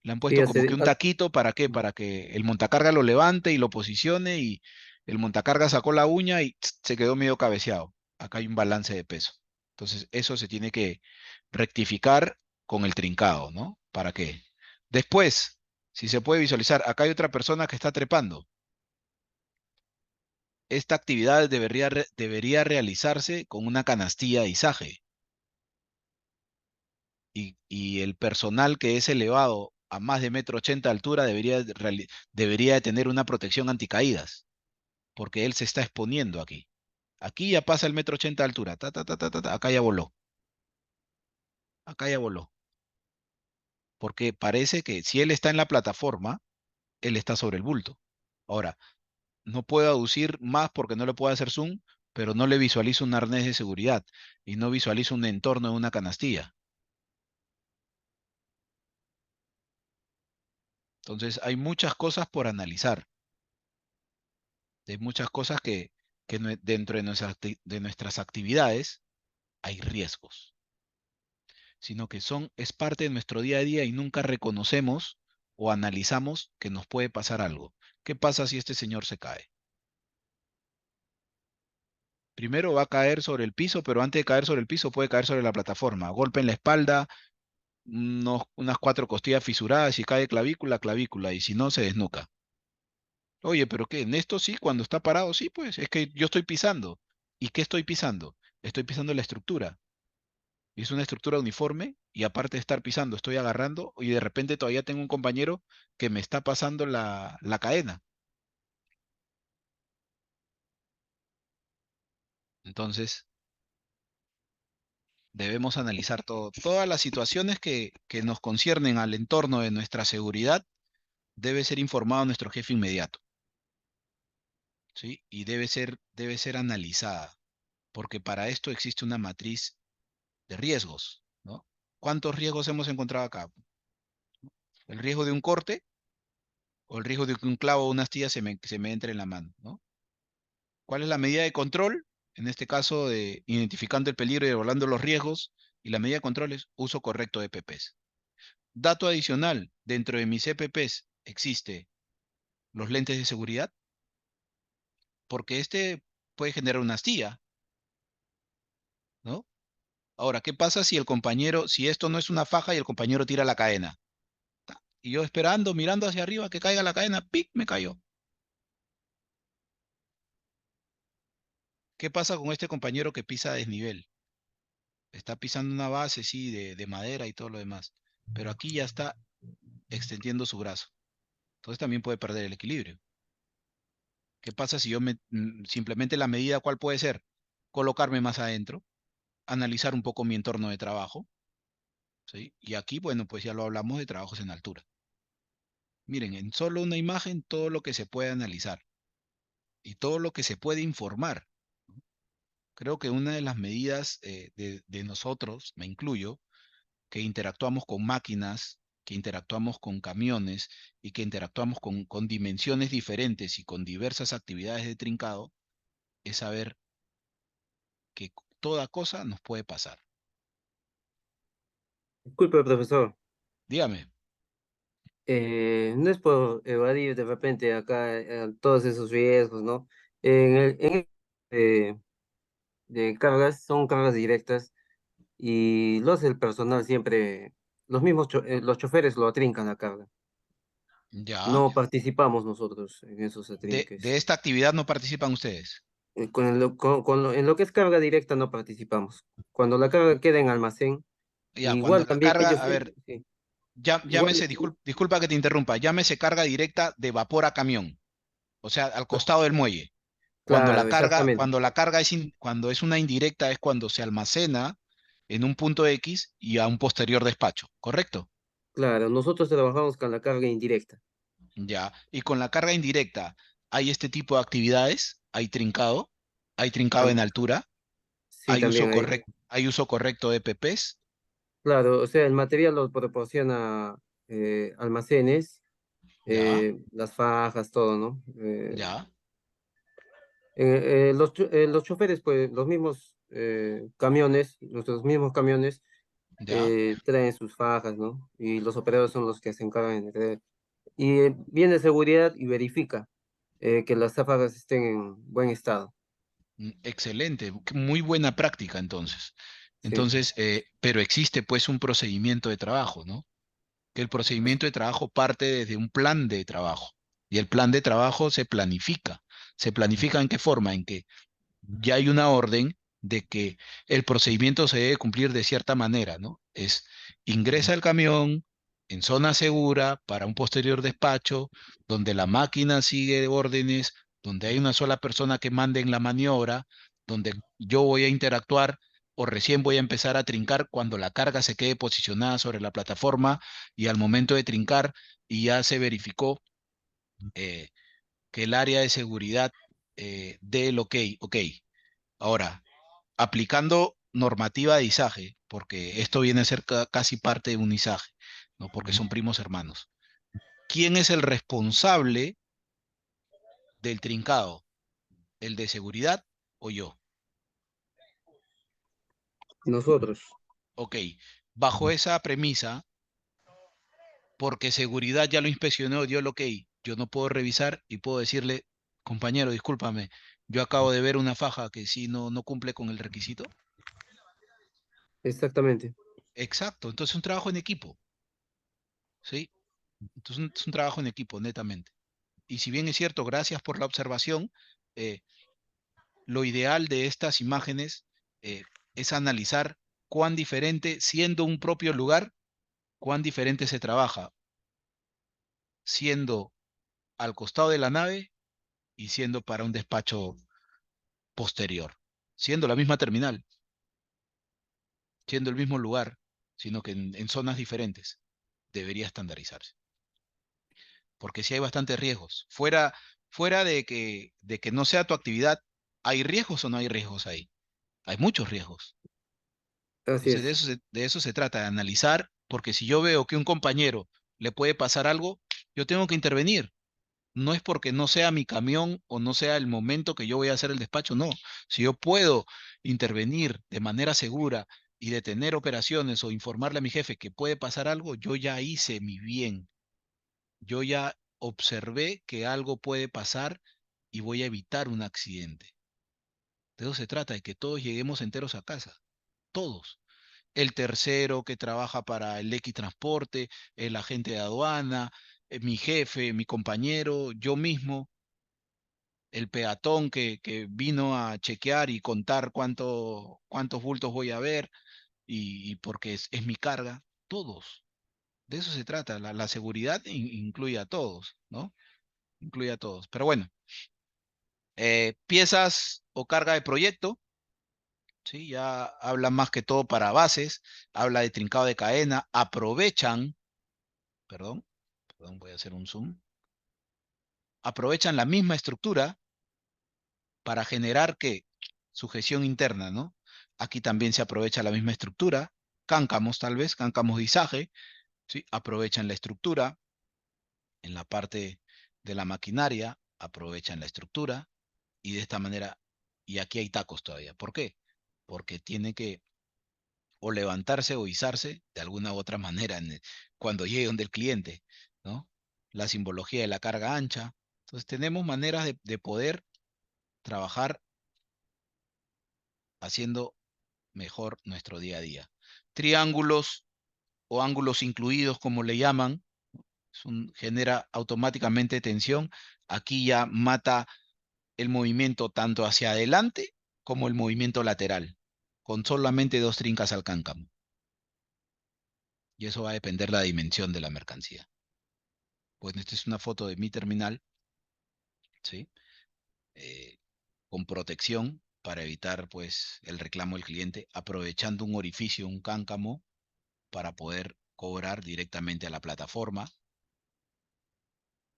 Le han Sí, puesto como que un taquito, ¿para qué? Para que el montacarga lo levante y lo posicione y el montacarga sacó la uña y se quedó medio cabeceado. Acá hay un balance de peso. Entonces, eso se tiene que rectificar con el trincado, ¿no? ¿Para qué? Después, si se puede visualizar, acá hay otra persona que está trepando. Esta actividad debería realizarse con una canastilla de izaje. Y el personal que es elevado a más de 1,80 m de altura debería de tener una protección anticaídas, porque él se está exponiendo aquí. Aquí ya pasa el 1,80 m de altura, acá ya voló, acá ya voló, porque parece que si él está en la plataforma, él está sobre el bulto. Ahora, no puedo aducir más porque no le puedo hacer zoom, pero no le visualizo un arnés de seguridad y no visualizo un entorno de una canastilla. Entonces, hay muchas cosas por analizar. Hay muchas cosas que dentro de nuestras actividades hay riesgos, sino que es parte de nuestro día a día y nunca reconocemos o analizamos que nos puede pasar algo. ¿Qué pasa si este señor se cae? Primero va a caer sobre el piso, pero antes de caer sobre el piso puede caer sobre la plataforma. Golpe en la espalda, unas 4 costillas fisuradas, si cae clavícula, clavícula, y si no, se desnuca. Oye, ¿pero qué? ¿En esto sí? Cuando está parado, sí, pues, es que yo estoy pisando. ¿Y qué estoy pisando? Estoy pisando la estructura. Y es una estructura uniforme, y aparte de estar pisando, estoy agarrando, y de repente todavía tengo un compañero que me está pasando la cadena. Entonces, debemos analizar todas las situaciones que nos conciernen al entorno de nuestra seguridad, debe ser informado nuestro jefe inmediato, ¿sí? Y debe ser analizada, porque para esto existe una matriz de riesgos, ¿no? ¿Cuántos riesgos hemos encontrado acá? ¿El riesgo de un corte o el riesgo de que un clavo o una astilla se me entre en la mano, ¿no? ¿Cuál es la medida de control? En este caso, de identificando el peligro y evaluando los riesgos, y la medida de control es uso correcto de EPPs. Dato adicional, dentro de mis EPPs existe los lentes de seguridad, porque este puede generar una astilla, ¿no? Ahora, ¿qué pasa si el compañero, si esto no es una faja y el compañero tira la cadena? Y yo esperando, mirando hacia arriba que caiga la cadena, ¡pic! Me cayó. ¿Qué pasa con este compañero que pisa a desnivel? Está pisando una base, sí, de madera y todo lo demás, pero aquí ya está extendiendo su brazo. Entonces también puede perder el equilibrio. ¿Qué pasa si yo simplemente la medida cuál puede ser? Colocarme más adentro, analizar un poco mi entorno de trabajo, ¿sí? Y aquí, bueno, pues ya lo hablamos de trabajos en altura. Miren, en solo una imagen todo lo que se puede analizar y todo lo que se puede informar. Creo que una de las medidas de nosotros, me incluyo, que interactuamos con máquinas, que interactuamos con camiones y que interactuamos con dimensiones diferentes y con diversas actividades de trincado, es saber que toda cosa nos puede pasar. Disculpe, profesor. Dígame. No es por evadir de repente acá todos esos riesgos, ¿no? Eh, de cargas, son cargas directas y el personal siempre, los choferes lo atrincan la carga. Ya. No participamos nosotros en esos De atrinques. esta actividad no participan ustedes. En lo que es carga directa no participamos. Cuando la carga queda en almacén, Ya, cuando igual la también carga, ellos, a ver, sí, igual, llámese, disculpa que te interrumpa, llámese carga directa de vapor a camión, o sea, al costado del muelle. Cuando la claro, carga, exactamente. cuando la carga cuando es una indirecta, es cuando se almacena en un punto X y a un posterior despacho, ¿correcto? Claro, nosotros trabajamos con la carga indirecta. Ya. Y con la carga indirecta, ¿hay este tipo de actividades? ¿Hay trincado en Tam- altura? Sí, también hay. ¿Hay uso correcto de EPPs? Claro, o sea, el material lo proporciona almacenes, Ya, las fajas, todo, ¿no? ya, Los choferes, pues, los mismos camiones, nuestros mismos camiones, ya. traen sus fajas, ¿no? Y los operadores son los que se encargan de traer. Y viene seguridad y verifica que las fajas estén en buen estado. Excelente, muy buena práctica entonces. Sí, Entonces, pero existe pues un procedimiento de trabajo, ¿no? Que el procedimiento de trabajo parte desde un plan de trabajo. Y el plan de trabajo se planifica. ¿Se planifica en qué forma? En que ya hay una orden de que el procedimiento se debe cumplir de cierta manera, ¿no? Es ingresa el camión en zona segura para un posterior despacho, donde la máquina sigue órdenes, donde hay una sola persona que mande en la maniobra, donde yo voy a interactuar o recién voy a empezar a trincar cuando la carga se quede posicionada sobre la plataforma y al momento de trincar y ya se verificó eh, que el área de seguridad dé el ok, ok. Ahora, aplicando normativa de izaje, porque esto viene a ser casi parte de un izaje, ¿no? Porque son primos hermanos. ¿Quién es el responsable del trincado? ¿El de seguridad o yo? nosotros. Ok, bajo esa premisa, porque seguridad ya lo inspeccionó, dio el ok, yo no puedo revisar y puedo decirle, compañero, discúlpame, yo acabo de ver una faja que sí no cumple con el requisito. Exactamente. Exacto, entonces es un trabajo en equipo, ¿sí? Entonces es un trabajo en equipo, netamente. Y si bien es cierto, gracias por la observación, eh, lo ideal de estas imágenes eh, es analizar cuán diferente, siendo un propio lugar, cuán diferente se trabaja, siendo al costado de la nave y siendo para un despacho posterior, siendo la misma terminal, siendo el mismo lugar, sino que en zonas diferentes. Debería estandarizarse. Porque sí hay bastantes riesgos. Fuera de que no sea tu actividad, ¿hay riesgos o no hay riesgos ahí? Hay muchos riesgos. Así Entonces, es. de eso se trata, de analizar, porque si yo veo que a un compañero le puede pasar algo, yo tengo que intervenir. No es porque no sea mi camión o no sea el momento que yo voy a hacer el despacho, no. Si yo puedo intervenir de manera segura y detener operaciones o informarle a mi jefe que puede pasar algo, yo ya hice mi bien. Yo ya observé que algo puede pasar y voy a evitar un accidente. De eso se trata, de que todos lleguemos enteros a casa. Todos. El tercero que trabaja para el X transporte, el agente de aduana, mi jefe, mi compañero, yo mismo, el peatón que vino a chequear y contar cuántos bultos voy a ver y porque es mi carga, todos. De eso se trata. La seguridad incluye a todos, ¿no? Incluye a todos. Pero bueno, piezas o carga de proyecto, ¿sí? Ya habla más que todo para bases, habla de trincado de cadena, aprovechan, perdón, voy a hacer un zoom, aprovechan la misma estructura para generar que sujeción interna, ¿no? Aquí también se aprovecha la misma estructura, cáncamos tal vez, cáncamos de izaje, ¿sí? Aprovechan la estructura en la parte de la maquinaria, aprovechan la estructura y de esta manera, y aquí hay tacos todavía. ¿Por qué? Porque tiene que o levantarse o izarse de alguna u otra manera cuando llegue donde el cliente, ¿no? La simbología de la carga ancha. Entonces tenemos maneras de poder trabajar haciendo mejor nuestro día a día. Triángulos o ángulos incluidos, como le llaman, genera automáticamente tensión. Aquí ya mata el movimiento tanto hacia adelante como el movimiento lateral, con solamente dos trincas al cáncamo. Y eso va a depender la dimensión de la mercancía. Pues esta es una foto de mi terminal, ¿sí? Eh, con protección para evitar pues el reclamo del cliente, aprovechando un orificio, un cáncamo, para poder cobrar directamente a la plataforma,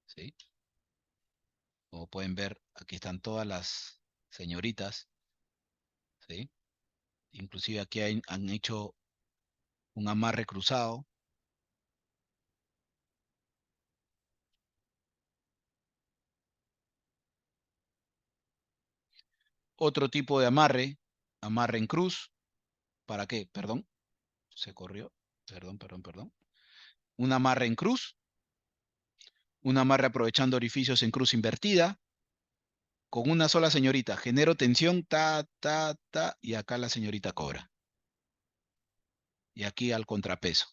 ¿sí? Como pueden ver, aquí están todas las señoritas, ¿sí? Inclusive aquí han hecho un amarre cruzado. Otro tipo de amarre, amarre en cruz. ¿Para qué? Perdón, se corrió. Perdón. Un amarre en cruz, un amarre aprovechando orificios en cruz invertida, con una sola señorita. Genero tensión, y acá la señorita cobra. Y aquí al contrapeso,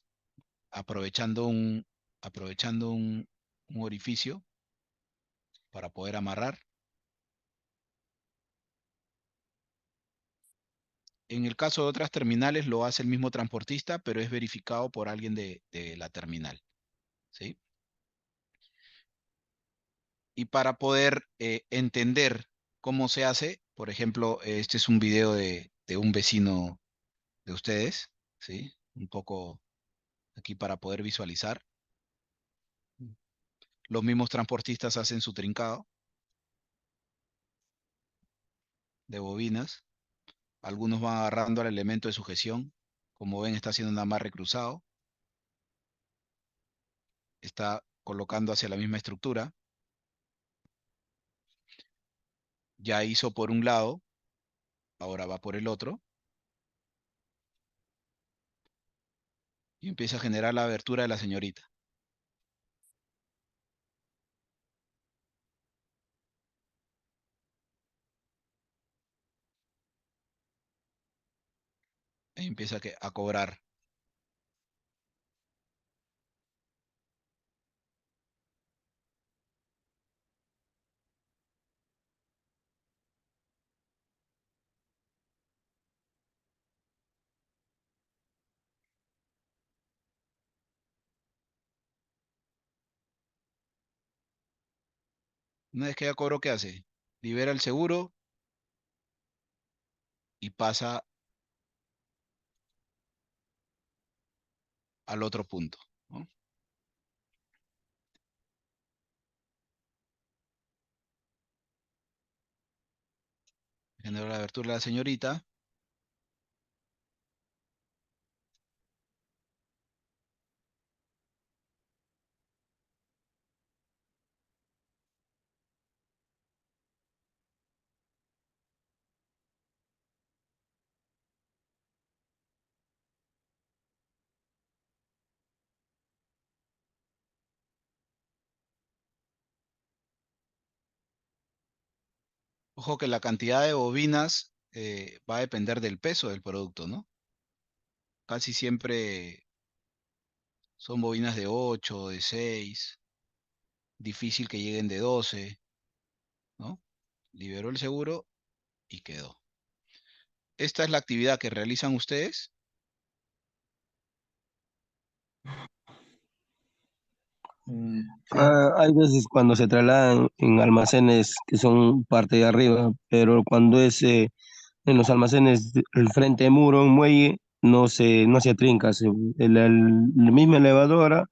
aprovechando un orificio para poder amarrar. En el caso de otras terminales lo hace el mismo transportista, pero es verificado por alguien de la terminal, ¿sí? Y para poder entender cómo se hace, por ejemplo, este es un video de un vecino de ustedes, ¿sí? Un poco aquí para poder visualizar. Los mismos transportistas hacen su trincado de bobinas. Algunos van agarrando al elemento de sujeción. Como ven, está haciendo un amarre cruzado. Está colocando hacia la misma estructura. Ya hizo por un lado, ahora va por el otro. Y empieza a generar la abertura de la señorita. Y empieza a cobrar Una vez que ya cobró, ¿qué hace? Libera el seguro y pasa al otro punto, ¿no? Genero la abertura de la señorita. Ojo que la cantidad de bobinas va a depender del peso del producto, ¿no? Casi siempre son bobinas de 8, de 6, difícil que lleguen de 12, ¿no? Liberó el seguro y quedó. Esta es la actividad que realizan ustedes. Sí. Hay veces cuando se trasladan en almacenes que son parte de arriba, pero cuando es en los almacenes, el frente muro, un muelle, no se trinca, la misma elevadora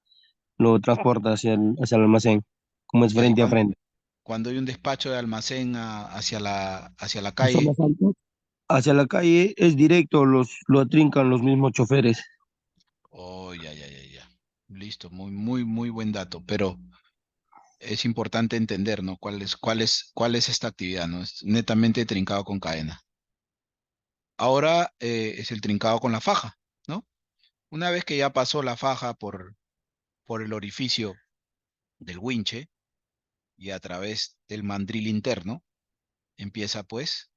lo transporta hacia el almacén, como es Ya, y frente a frente. cuando hay un despacho de almacén hacia la Son calle, más altos. Hacia la calle es directo, lo trincan los mismos choferes. oh, ya, ya, ya, ya. Listo, muy, muy, muy buen dato. Pero es importante entender, ¿no? ¿Cuál es esta actividad, ¿no? Es netamente trincado con cadena. Ahora es el trincado con la faja, ¿no? Una vez que ya pasó la faja por el orificio del winche y a través del mandril interno, empieza pues,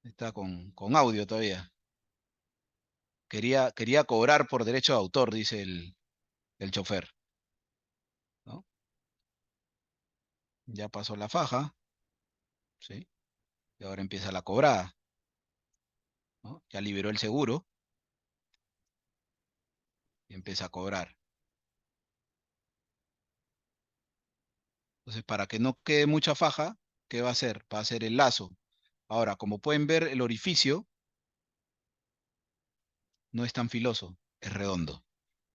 está con audio todavía. Quería cobrar por derecho de autor, dice el chofer, ¿no? Ya pasó la faja, ¿sí? Y ahora empieza la cobrada, ¿no? Ya liberó el seguro y empieza a cobrar. Entonces, para que no quede mucha faja, ¿qué va a hacer? Va a hacer el lazo. Ahora, como pueden ver, el orificio no es tan filoso, es redondo.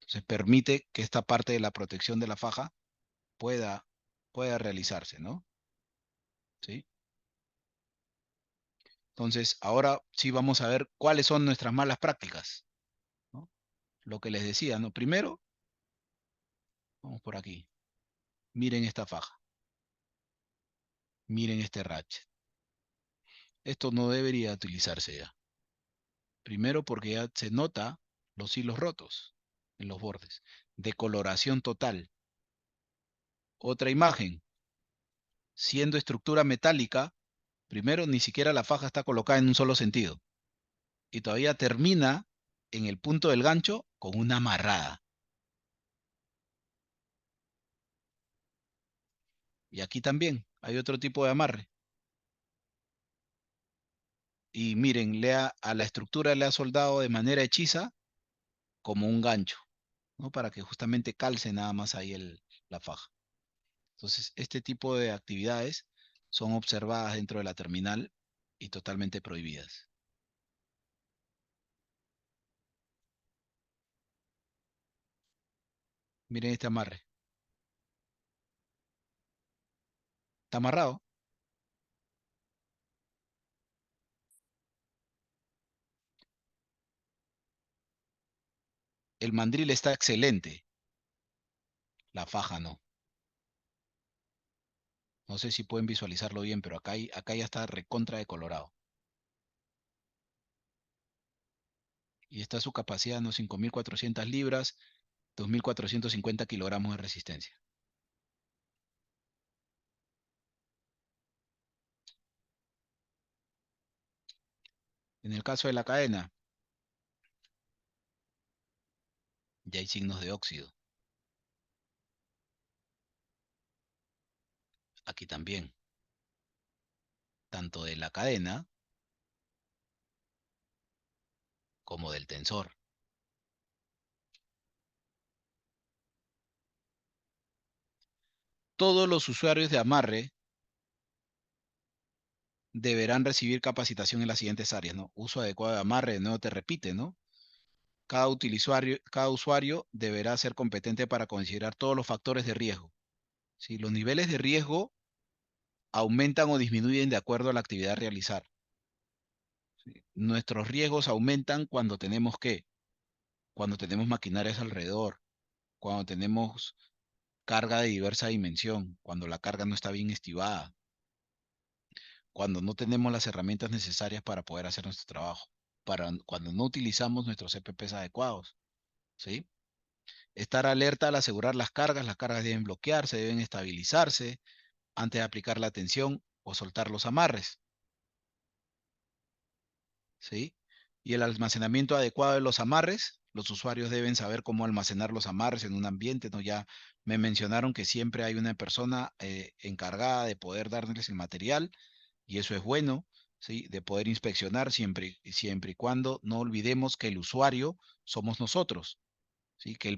Entonces, permite que esta parte de la protección de la faja pueda, pueda realizarse, ¿no? ¿Sí? Entonces, ahora sí vamos a ver cuáles son nuestras malas prácticas, ¿no? Lo que les decía, ¿no? Primero, vamos por aquí. Miren esta faja. Miren este ratchet. Esto no debería utilizarse ya. Primero porque ya se nota los hilos rotos en los bordes. Decoloración total. Otra imagen. Siendo estructura metálica, primero ni siquiera la faja está colocada en un solo sentido. Y todavía termina en el punto del gancho con una amarrada. Y aquí también hay otro tipo de amarre. Y miren, a la estructura le ha soldado de manera hechiza como un gancho, ¿no? Para que justamente calce nada más ahí la faja. Entonces, este tipo de actividades son observadas dentro de la terminal y totalmente prohibidas. Miren este amarre. ¿Está amarrado? El mandril está excelente, la faja no. No sé si pueden visualizarlo bien, pero acá ya está recontra de colorado. Y está su capacidad, ¿no? 5.400 libras, 2.450 kilogramos de resistencia. En el caso de la cadena, ya hay signos de óxido. Aquí también, tanto de la cadena como del tensor. Todos los usuarios de amarre deberán recibir capacitación en las siguientes áreas, ¿no? Uso adecuado de amarre, de nuevo te repite, ¿no? Cada usuario deberá ser competente para considerar todos los factores de riesgo. ¿Sí? Los niveles de riesgo aumentan o disminuyen de acuerdo a la actividad a realizar. ¿Sí? Nuestros riesgos aumentan cuando tenemos ¿qué? Cuando tenemos maquinarias alrededor, cuando tenemos carga de diversa dimensión, cuando la carga no está bien estivada, cuando no tenemos las herramientas necesarias para poder hacer nuestro trabajo, cuando no utilizamos nuestros EPPs adecuados, ¿sí? Estar alerta al asegurar las cargas deben bloquearse, deben estabilizarse antes de aplicar la tensión o soltar los amarres, ¿sí? Y el almacenamiento adecuado de los amarres, los usuarios deben saber cómo almacenar los amarres en un ambiente, ¿no? Ya me mencionaron que siempre hay una persona encargada de poder darles el material, y eso es bueno, ¿sí? De poder inspeccionar siempre y cuando no olvidemos que el usuario somos nosotros, ¿sí? Que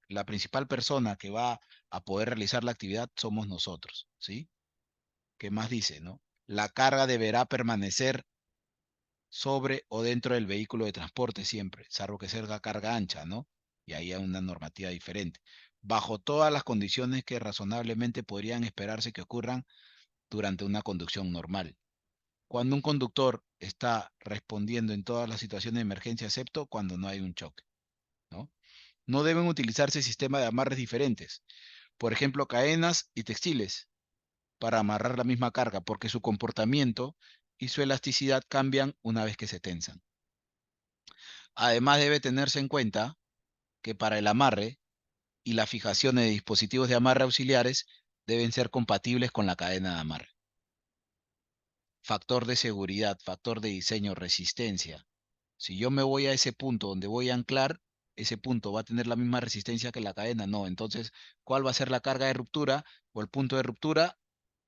la principal persona que va a poder realizar la actividad somos nosotros, ¿sí? ¿Qué más dice, no? La carga deberá permanecer sobre o dentro del vehículo de transporte siempre, salvo que sea carga ancha, ¿no? Y ahí hay una normativa diferente. Bajo todas las condiciones que razonablemente podrían esperarse que ocurran durante una conducción normal. Cuando un conductor está respondiendo en todas las situaciones de emergencia, excepto cuando no hay un choque, ¿no? No deben utilizarse sistemas de amarres diferentes, por ejemplo, cadenas y textiles, para amarrar la misma carga, porque su comportamiento y su elasticidad cambian una vez que se tensan. Además, debe tenerse en cuenta que para el amarre y la fijación de dispositivos de amarre auxiliares deben ser compatibles con la cadena de amarre. Factor de seguridad, factor de diseño, resistencia. Si yo me voy a ese punto donde voy a anclar, ese punto va a tener la misma resistencia que la cadena. No, entonces, ¿cuál va a ser la carga de ruptura o el punto de ruptura?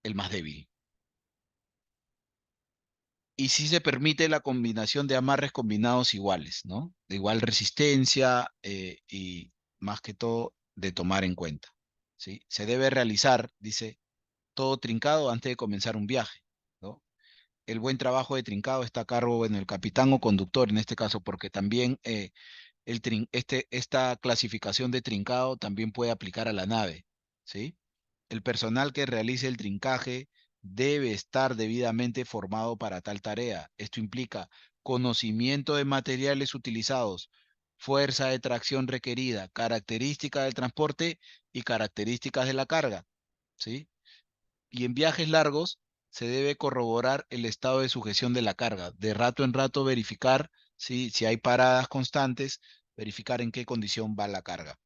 El más débil. Y si se permite la combinación de amarres combinados iguales, ¿no? De igual resistencia y más que todo de tomar en cuenta, ¿sí? Se debe realizar, dice, todo trincado antes de comenzar un viaje, ¿no? El buen trabajo de trincado está a cargo en el capitán o conductor en este caso, porque también esta clasificación de trincado también puede aplicar a la nave, ¿sí? El personal que realice el trincaje debe estar debidamente formado para tal tarea. Esto implica conocimiento de materiales utilizados, fuerza de tracción requerida, características del transporte y características de la carga, ¿sí? Y en viajes largos se debe corroborar el estado de sujeción de la carga. De rato en rato verificar, ¿sí? Si hay paradas constantes, verificar en qué condición va la carga,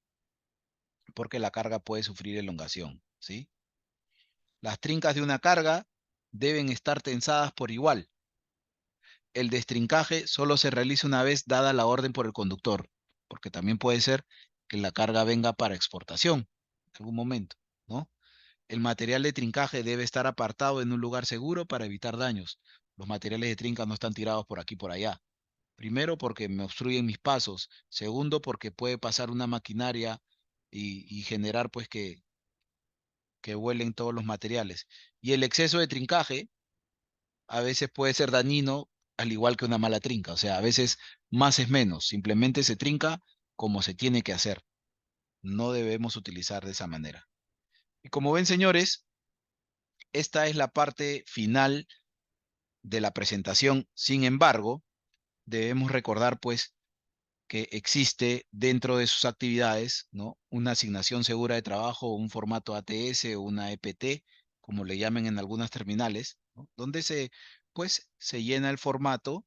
porque la carga puede sufrir elongación, ¿sí? Las trincas de una carga deben estar tensadas por igual. El destrincaje solo se realiza una vez dada la orden por el conductor, porque también puede ser que la carga venga para exportación en algún momento, ¿no? El material de trincaje debe estar apartado en un lugar seguro para evitar daños. Los materiales de trinca no están tirados por aquí y por allá. Primero, porque me obstruyen mis pasos. Segundo, porque puede pasar una maquinaria y generar pues que vuelen todos los materiales. Y el exceso de trincaje a veces puede ser dañino, al igual que una mala trinca. O sea, a veces más es menos. Simplemente se trinca como se tiene que hacer. No debemos utilizar de esa manera. Y como ven, señores, esta es la parte final de la presentación. Sin embargo, debemos recordar, pues, que existe dentro de sus actividades, ¿no? Una asignación segura de trabajo, un formato ATS o una EPT, como le llamen en algunas terminales, ¿no? Donde pues, se llena el formato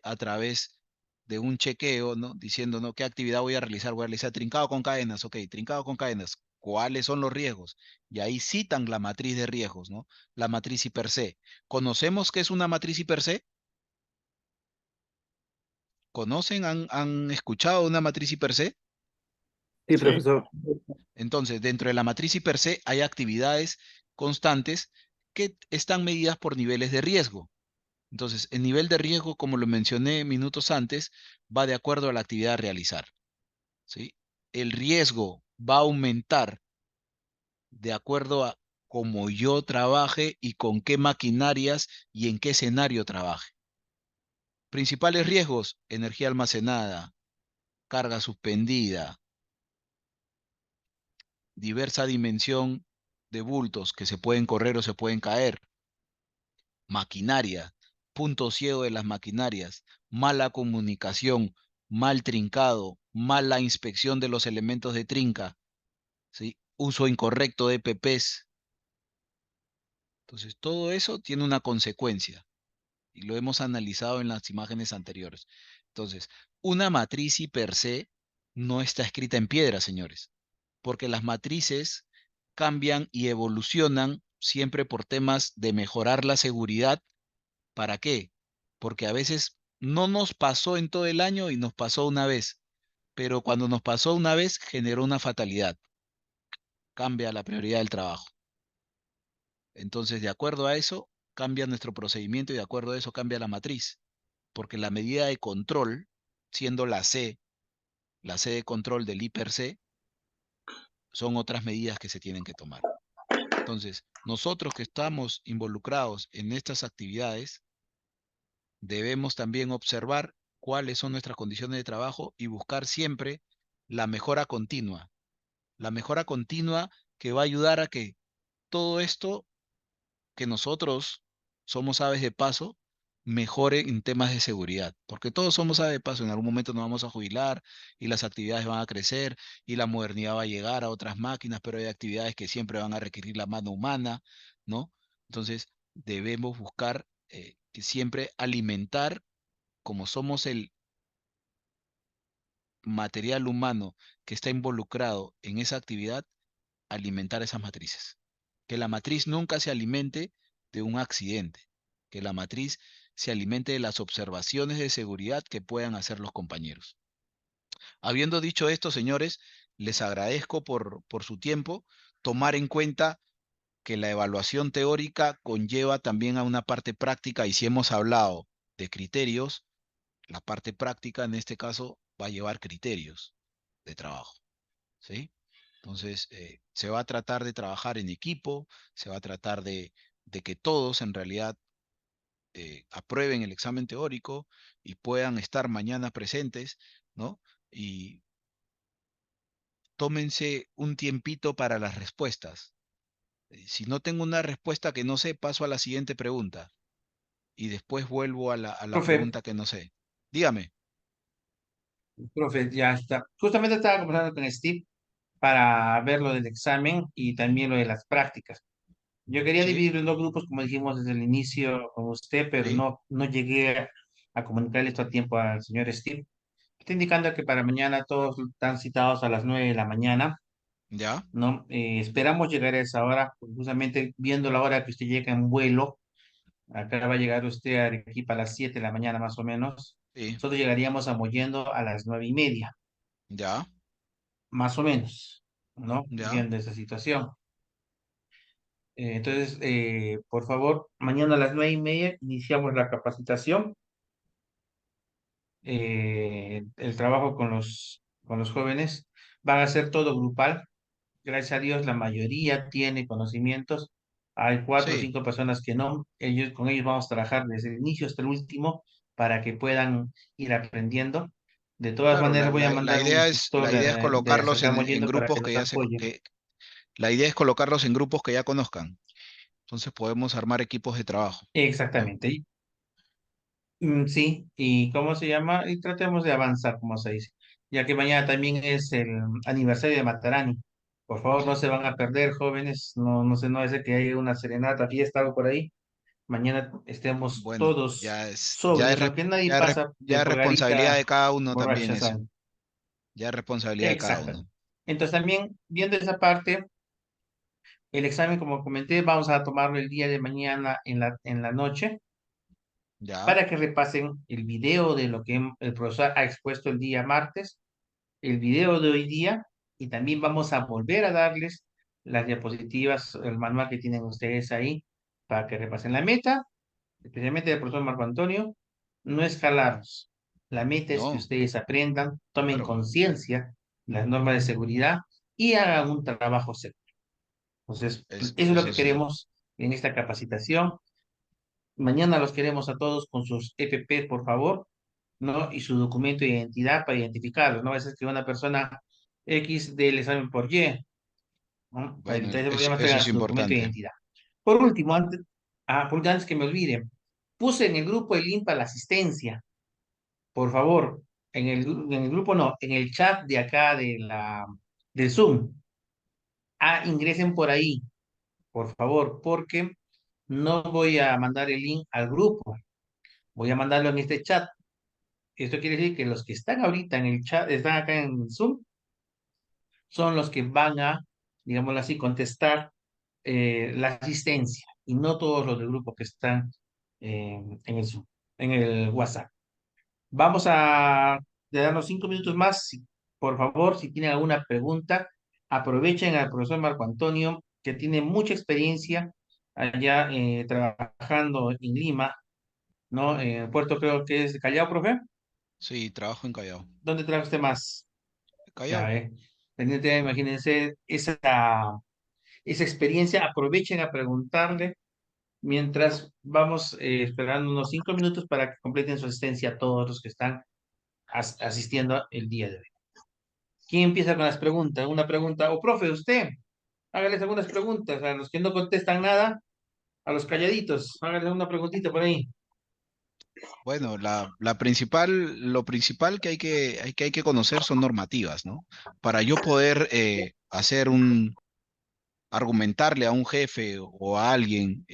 a través de un chequeo, ¿no? Diciendo, ¿no? ¿Qué actividad voy a realizar? Voy a realizar trincado con cadenas, ok, trincado con cadenas. ¿Cuáles son los riesgos? Y ahí citan la matriz de riesgos, ¿no? La matriz I per C. ¿Conocemos qué es una matriz I per C? ¿Conocen? ¿Han escuchado una matriz I per C? Sí, Sí, profesor. Entonces, dentro de la matriz I per se hay actividades constantes que están medidas por niveles de riesgo. Entonces, el nivel de riesgo, como lo mencioné minutos antes, va de acuerdo a la actividad a realizar, ¿sí? El riesgo va a aumentar de acuerdo a cómo yo trabaje y con qué maquinarias y en qué escenario trabaje. Principales riesgos: energía almacenada, carga suspendida, diversa dimensión de bultos que se pueden correr o se pueden caer, maquinaria, punto ciego de las maquinarias, mala comunicación, mal trincado, mala inspección de los elementos de trinca, ¿sí? Uso incorrecto de EPPs. Entonces, todo eso tiene una consecuencia y lo hemos analizado en las imágenes anteriores. Entonces, una matriz y per se no está escrita en piedra, señores, porque las matrices cambian y evolucionan siempre por temas de mejorar la seguridad. ¿Para qué? Porque a veces no nos pasó en todo el año y nos pasó una vez, pero cuando nos pasó una vez generó una fatalidad, cambia la prioridad del trabajo. Entonces, de acuerdo a eso, cambia nuestro procedimiento y de acuerdo a eso cambia la matriz, porque la medida de control, siendo la C de control del I per C, son otras medidas que se tienen que tomar. Entonces, nosotros que estamos involucrados en estas actividades, debemos también observar cuáles son nuestras condiciones de trabajo y buscar siempre la mejora continua que va a ayudar a que todo esto que nosotros somos aves de paso mejore en temas de seguridad, porque todos somos aves de paso, en algún momento nos vamos a jubilar y las actividades van a crecer y la modernidad va a llegar a otras máquinas, pero hay actividades que siempre van a requerir la mano humana, ¿no? Entonces, debemos buscar que siempre alimentar, como somos el material humano que está involucrado en esa actividad, alimentar esas matrices. Que la matriz nunca se alimente de un accidente, que la matriz se alimente de las observaciones de seguridad que puedan hacer los compañeros. Habiendo dicho esto, señores, les agradezco por su tiempo, tomar en cuenta que la evaluación teórica conlleva también a una parte práctica y si hemos hablado de criterios, la parte práctica en este caso va a llevar criterios de trabajo, ¿sí? Entonces, se va a tratar de trabajar en equipo, se va a tratar de que todos en realidad aprueben el examen teórico y puedan estar mañana presentes, ¿no? Y tómense un tiempito para las respuestas. Si no tengo una respuesta que no sé, paso a la siguiente pregunta y después vuelvo a la Profe, pregunta que no sé. Dígame. profe, ya está. Justamente estaba conversando con Steve para ver lo del examen y también lo de las prácticas. Yo quería ¿Sí? dividir en dos grupos, como dijimos desde el inicio con usted, pero ¿Sí? no llegué a comunicarle esto a tiempo al señor Steve. Está indicando que para mañana todos están citados a las 9 de la mañana, ¿Ya? ¿no? Esperamos llegar a esa hora, pues, justamente viendo la hora que usted llega en vuelo. Acá va a llegar usted a Arequipa a las 7 de la mañana más o menos. Sí. Nosotros llegaríamos a Mollendo a las 9:30, ¿Ya? más o menos, ¿no? ¿Ya? Viendo esa situación. Entonces, por favor, mañana a las 9:30 iniciamos la capacitación, el trabajo con los jóvenes. Van a ser todo grupal. Gracias a Dios, la mayoría tiene conocimientos. Hay cuatro o Sí. cinco personas que no. Con ellos vamos a trabajar desde el inicio hasta el último para que puedan ir aprendiendo. De todas Claro, maneras, voy a mandar un instructor la idea es de colocarlos Acercar en Mollendo para grupos que nos apoye. la idea es colocarlos en grupos que ya conozcan. Entonces podemos armar equipos de trabajo, ¿no? Exactamente. Sí, y ¿cómo se llama? Y tratemos de avanzar, como se dice, ya que mañana también es el aniversario de Matarani. Por favor, no Sí. se van a perder, jóvenes, no sé, no es que haya una serenata, fiesta, algo por ahí. Mañana estemos Bueno, todos sobrios, aunque nadie pasa ya de es responsabilidad polgarita de cada uno también borracha, eso. ¿saben? Ya es responsabilidad de cada uno. Exactamente. Entonces también, viendo esa parte, el examen, como comenté, vamos a tomarlo el día de mañana en la noche Ya, para que repasen el video de lo que el profesor ha expuesto el día martes, el video de hoy día, y también vamos a volver a darles las diapositivas, el manual que tienen ustedes ahí, para que repasen la meta, especialmente del profesor Marco Antonio, no es jalarnos. La meta es que no, ustedes aprendan, tomen claro. conciencia de las normas de seguridad y hagan un trabajo seguro. Entonces, eso Es, es lo eso que sí. queremos en esta capacitación. Mañana los queremos a todos con sus EPP, por favor, ¿no? Y su documento de identidad para identificarlos, ¿no? A veces que una persona X del examen por Y, ¿no? Para Bueno, evitar ese problema, eso traigan es su documento de importante. identidad. Por último, antes que me olvide, puse en el grupo el link para la asistencia. Por favor, en el grupo no, en el chat de acá del Zoom. Ingresen por ahí, por favor, porque no voy a mandar el link al grupo, voy a mandarlo en este chat. Esto quiere decir que los que están ahorita en el chat, están acá en Zoom, son los que van a, digámoslo así, contestar la asistencia y no todos los del grupo que están en el Zoom, en el WhatsApp. Vamos a darnos 5 minutos más. Por favor, si tienen alguna pregunta, aprovechen al profesor Marco Antonio, que tiene mucha experiencia allá trabajando en Lima, ¿no? En el puerto creo que es de Callao, profe. Sí, trabajo en Callao. ¿Dónde trabaja usted más? Callao. Ya, pendiente, imagínense esa experiencia. Aprovechen a preguntarle mientras vamos esperando unos 5 minutos para que completen su asistencia a todos los que están asistiendo el día de hoy. ¿Quién empieza con las preguntas? Una pregunta, o profe, usted, hágales algunas preguntas a los que no contestan nada, a los calladitos, hágales una preguntita por ahí. Bueno, lo principal que hay que conocer son normativas, ¿no? Para yo poder argumentarle a un jefe o a alguien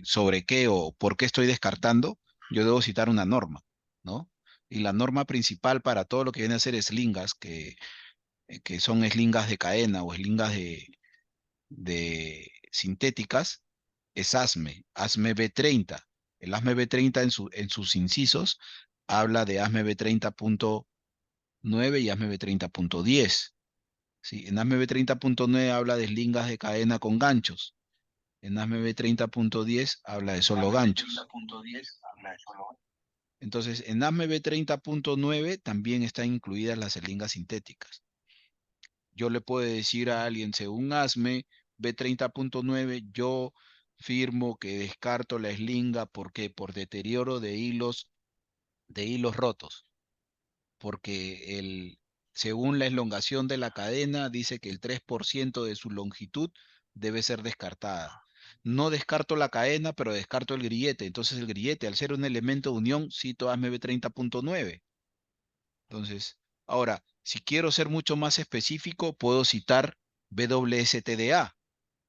sobre qué o por qué estoy descartando, yo debo citar una norma, ¿no? Y la norma principal para todo lo que viene a ser eslingas, que son eslingas de cadena o eslingas de sintéticas, es ASME B30. El ASME B30 en sus incisos habla de ASME B30.9 y ASME B30.10. ¿Sí? En ASME B30.9 habla de eslingas de cadena con ganchos. En ASME B30.10 habla de solo ganchos. Entonces, en ASME B30.9 también están incluidas las eslingas sintéticas. Yo le puedo decir a alguien, según ASME B30.9, yo firmo que descarto la eslinga. ¿Por qué? Por deterioro de hilos rotos. Porque según la elongación de la cadena, dice que el 3% de su longitud debe ser descartada. No descarto la cadena, pero descarto el grillete. Entonces el grillete, al ser un elemento de unión, cito ASME B30.9. Entonces, ahora, si quiero ser mucho más específico, puedo citar WSTDA,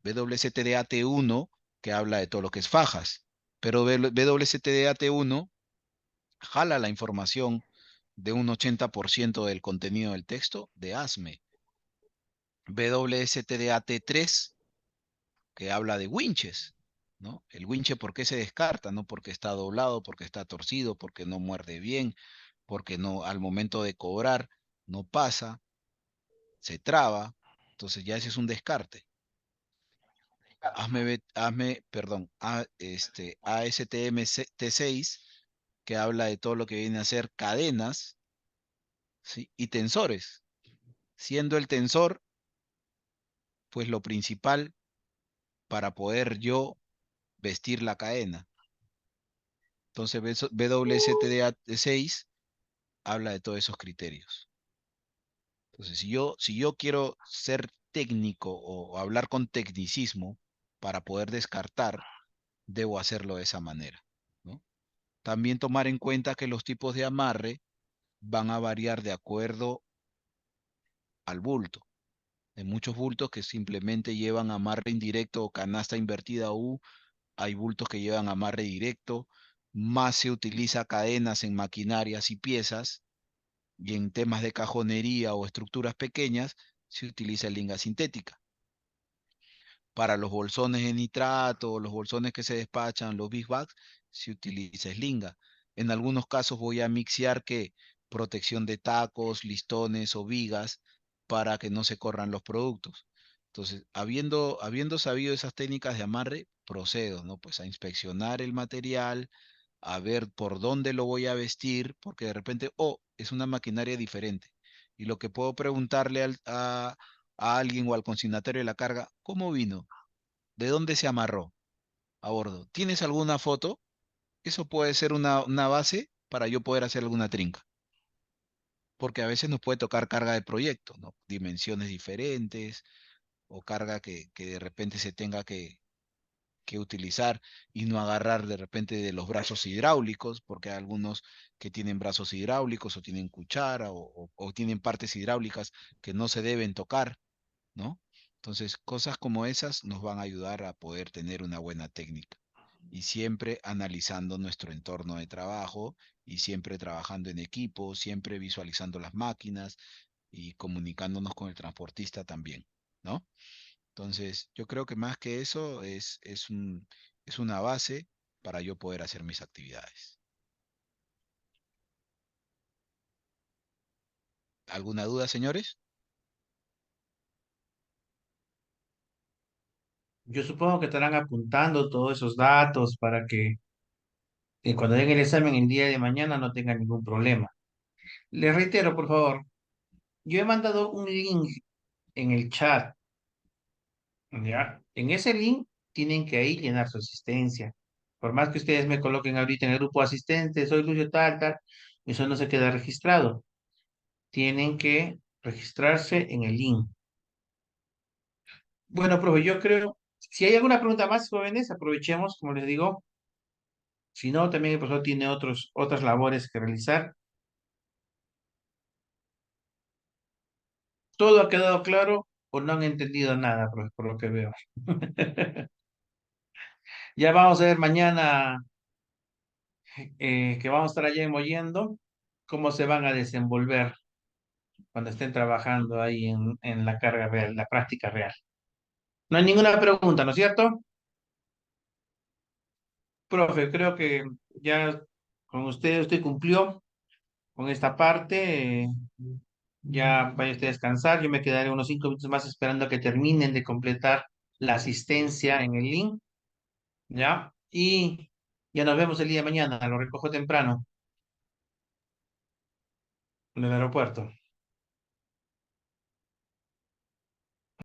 WSTDA T1, que habla de todo lo que es fajas. Pero WSTDA T1 jala la información de un 80% del contenido del texto de ASME. WSTDA T3, que habla de winches, ¿no? El winche, ¿por qué se descarta? No porque está doblado, porque está torcido, porque no muerde bien, porque no, al momento de cobrar no pasa, se traba, entonces ya ese es un descarte. Perdón, ASTM T6, que habla de todo lo que viene a ser cadenas, ¿sí? Y tensores, siendo el tensor, pues lo principal para poder yo vestir la cadena. Entonces WSTDA T6 habla de todos esos criterios. Entonces, si yo quiero ser técnico o hablar con tecnicismo para poder descartar, debo hacerlo de esa manera, ¿no? También tomar en cuenta que los tipos de amarre van a variar de acuerdo al bulto. Hay muchos bultos que simplemente llevan amarre indirecto o canasta invertida U. Hay bultos que llevan amarre directo. Más se utiliza cadenas en maquinarias y piezas. Y en temas de cajonería o estructuras pequeñas se utiliza linga sintética. Para los bolsones de nitrato, los bolsones que se despachan, los big bags, se utiliza slinga. En algunos casos voy a mixear que protección de tacos, listones o vigas para que no se corran los productos. Entonces, habiendo sabido esas técnicas de amarre, procedo, ¿no? Pues a inspeccionar el material, a ver por dónde lo voy a vestir, porque de repente, es una maquinaria diferente. Y lo que puedo preguntarle a alguien o al consignatario de la carga, ¿cómo vino? ¿De dónde se amarró a bordo? ¿Tienes alguna foto? Eso puede ser una base para yo poder hacer alguna trinca. Porque a veces nos puede tocar carga de proyecto, ¿no? Dimensiones diferentes o carga que de repente se tenga que utilizar y no agarrar de repente de los brazos hidráulicos, porque hay algunos que tienen brazos hidráulicos o tienen cuchara o tienen partes hidráulicas que no se deben tocar, ¿no? Entonces, cosas como esas nos van a ayudar a poder tener una buena técnica y siempre analizando nuestro entorno de trabajo y siempre trabajando en equipo, siempre visualizando las máquinas y comunicándonos con el transportista también, ¿no? Entonces, yo creo que más que eso es una base para yo poder hacer mis actividades. ¿Alguna duda, señores? Yo supongo que estarán apuntando todos esos datos para que cuando den el examen el día de mañana no tengan ningún problema. Les reitero, por favor, yo he mandado un link en el chat, ¿ya? En ese link tienen que ahí llenar su asistencia. Por más que ustedes me coloquen ahorita en el grupo asistente, soy Lucio tal, tal, eso no se queda registrado. Tienen que registrarse en el link. Bueno, profe, yo creo, si hay alguna pregunta más, jóvenes, aprovechemos, como les digo. Si no, también el profesor tiene otras labores que realizar. ¿Todo ha quedado claro o no han entendido nada, profe, por lo que veo? Ya vamos a ver mañana que vamos a estar allá en Mollendo, cómo se van a desenvolver cuando estén trabajando ahí en la carga real, la práctica real. No hay ninguna pregunta, ¿no es cierto? Profe, creo que ya con usted cumplió con esta parte. Ya vaya usted a descansar. Yo me quedaré unos 5 minutos más esperando a que terminen de completar la asistencia en el link, ¿ya? Y ya nos vemos el día de mañana. Lo recojo temprano en el aeropuerto.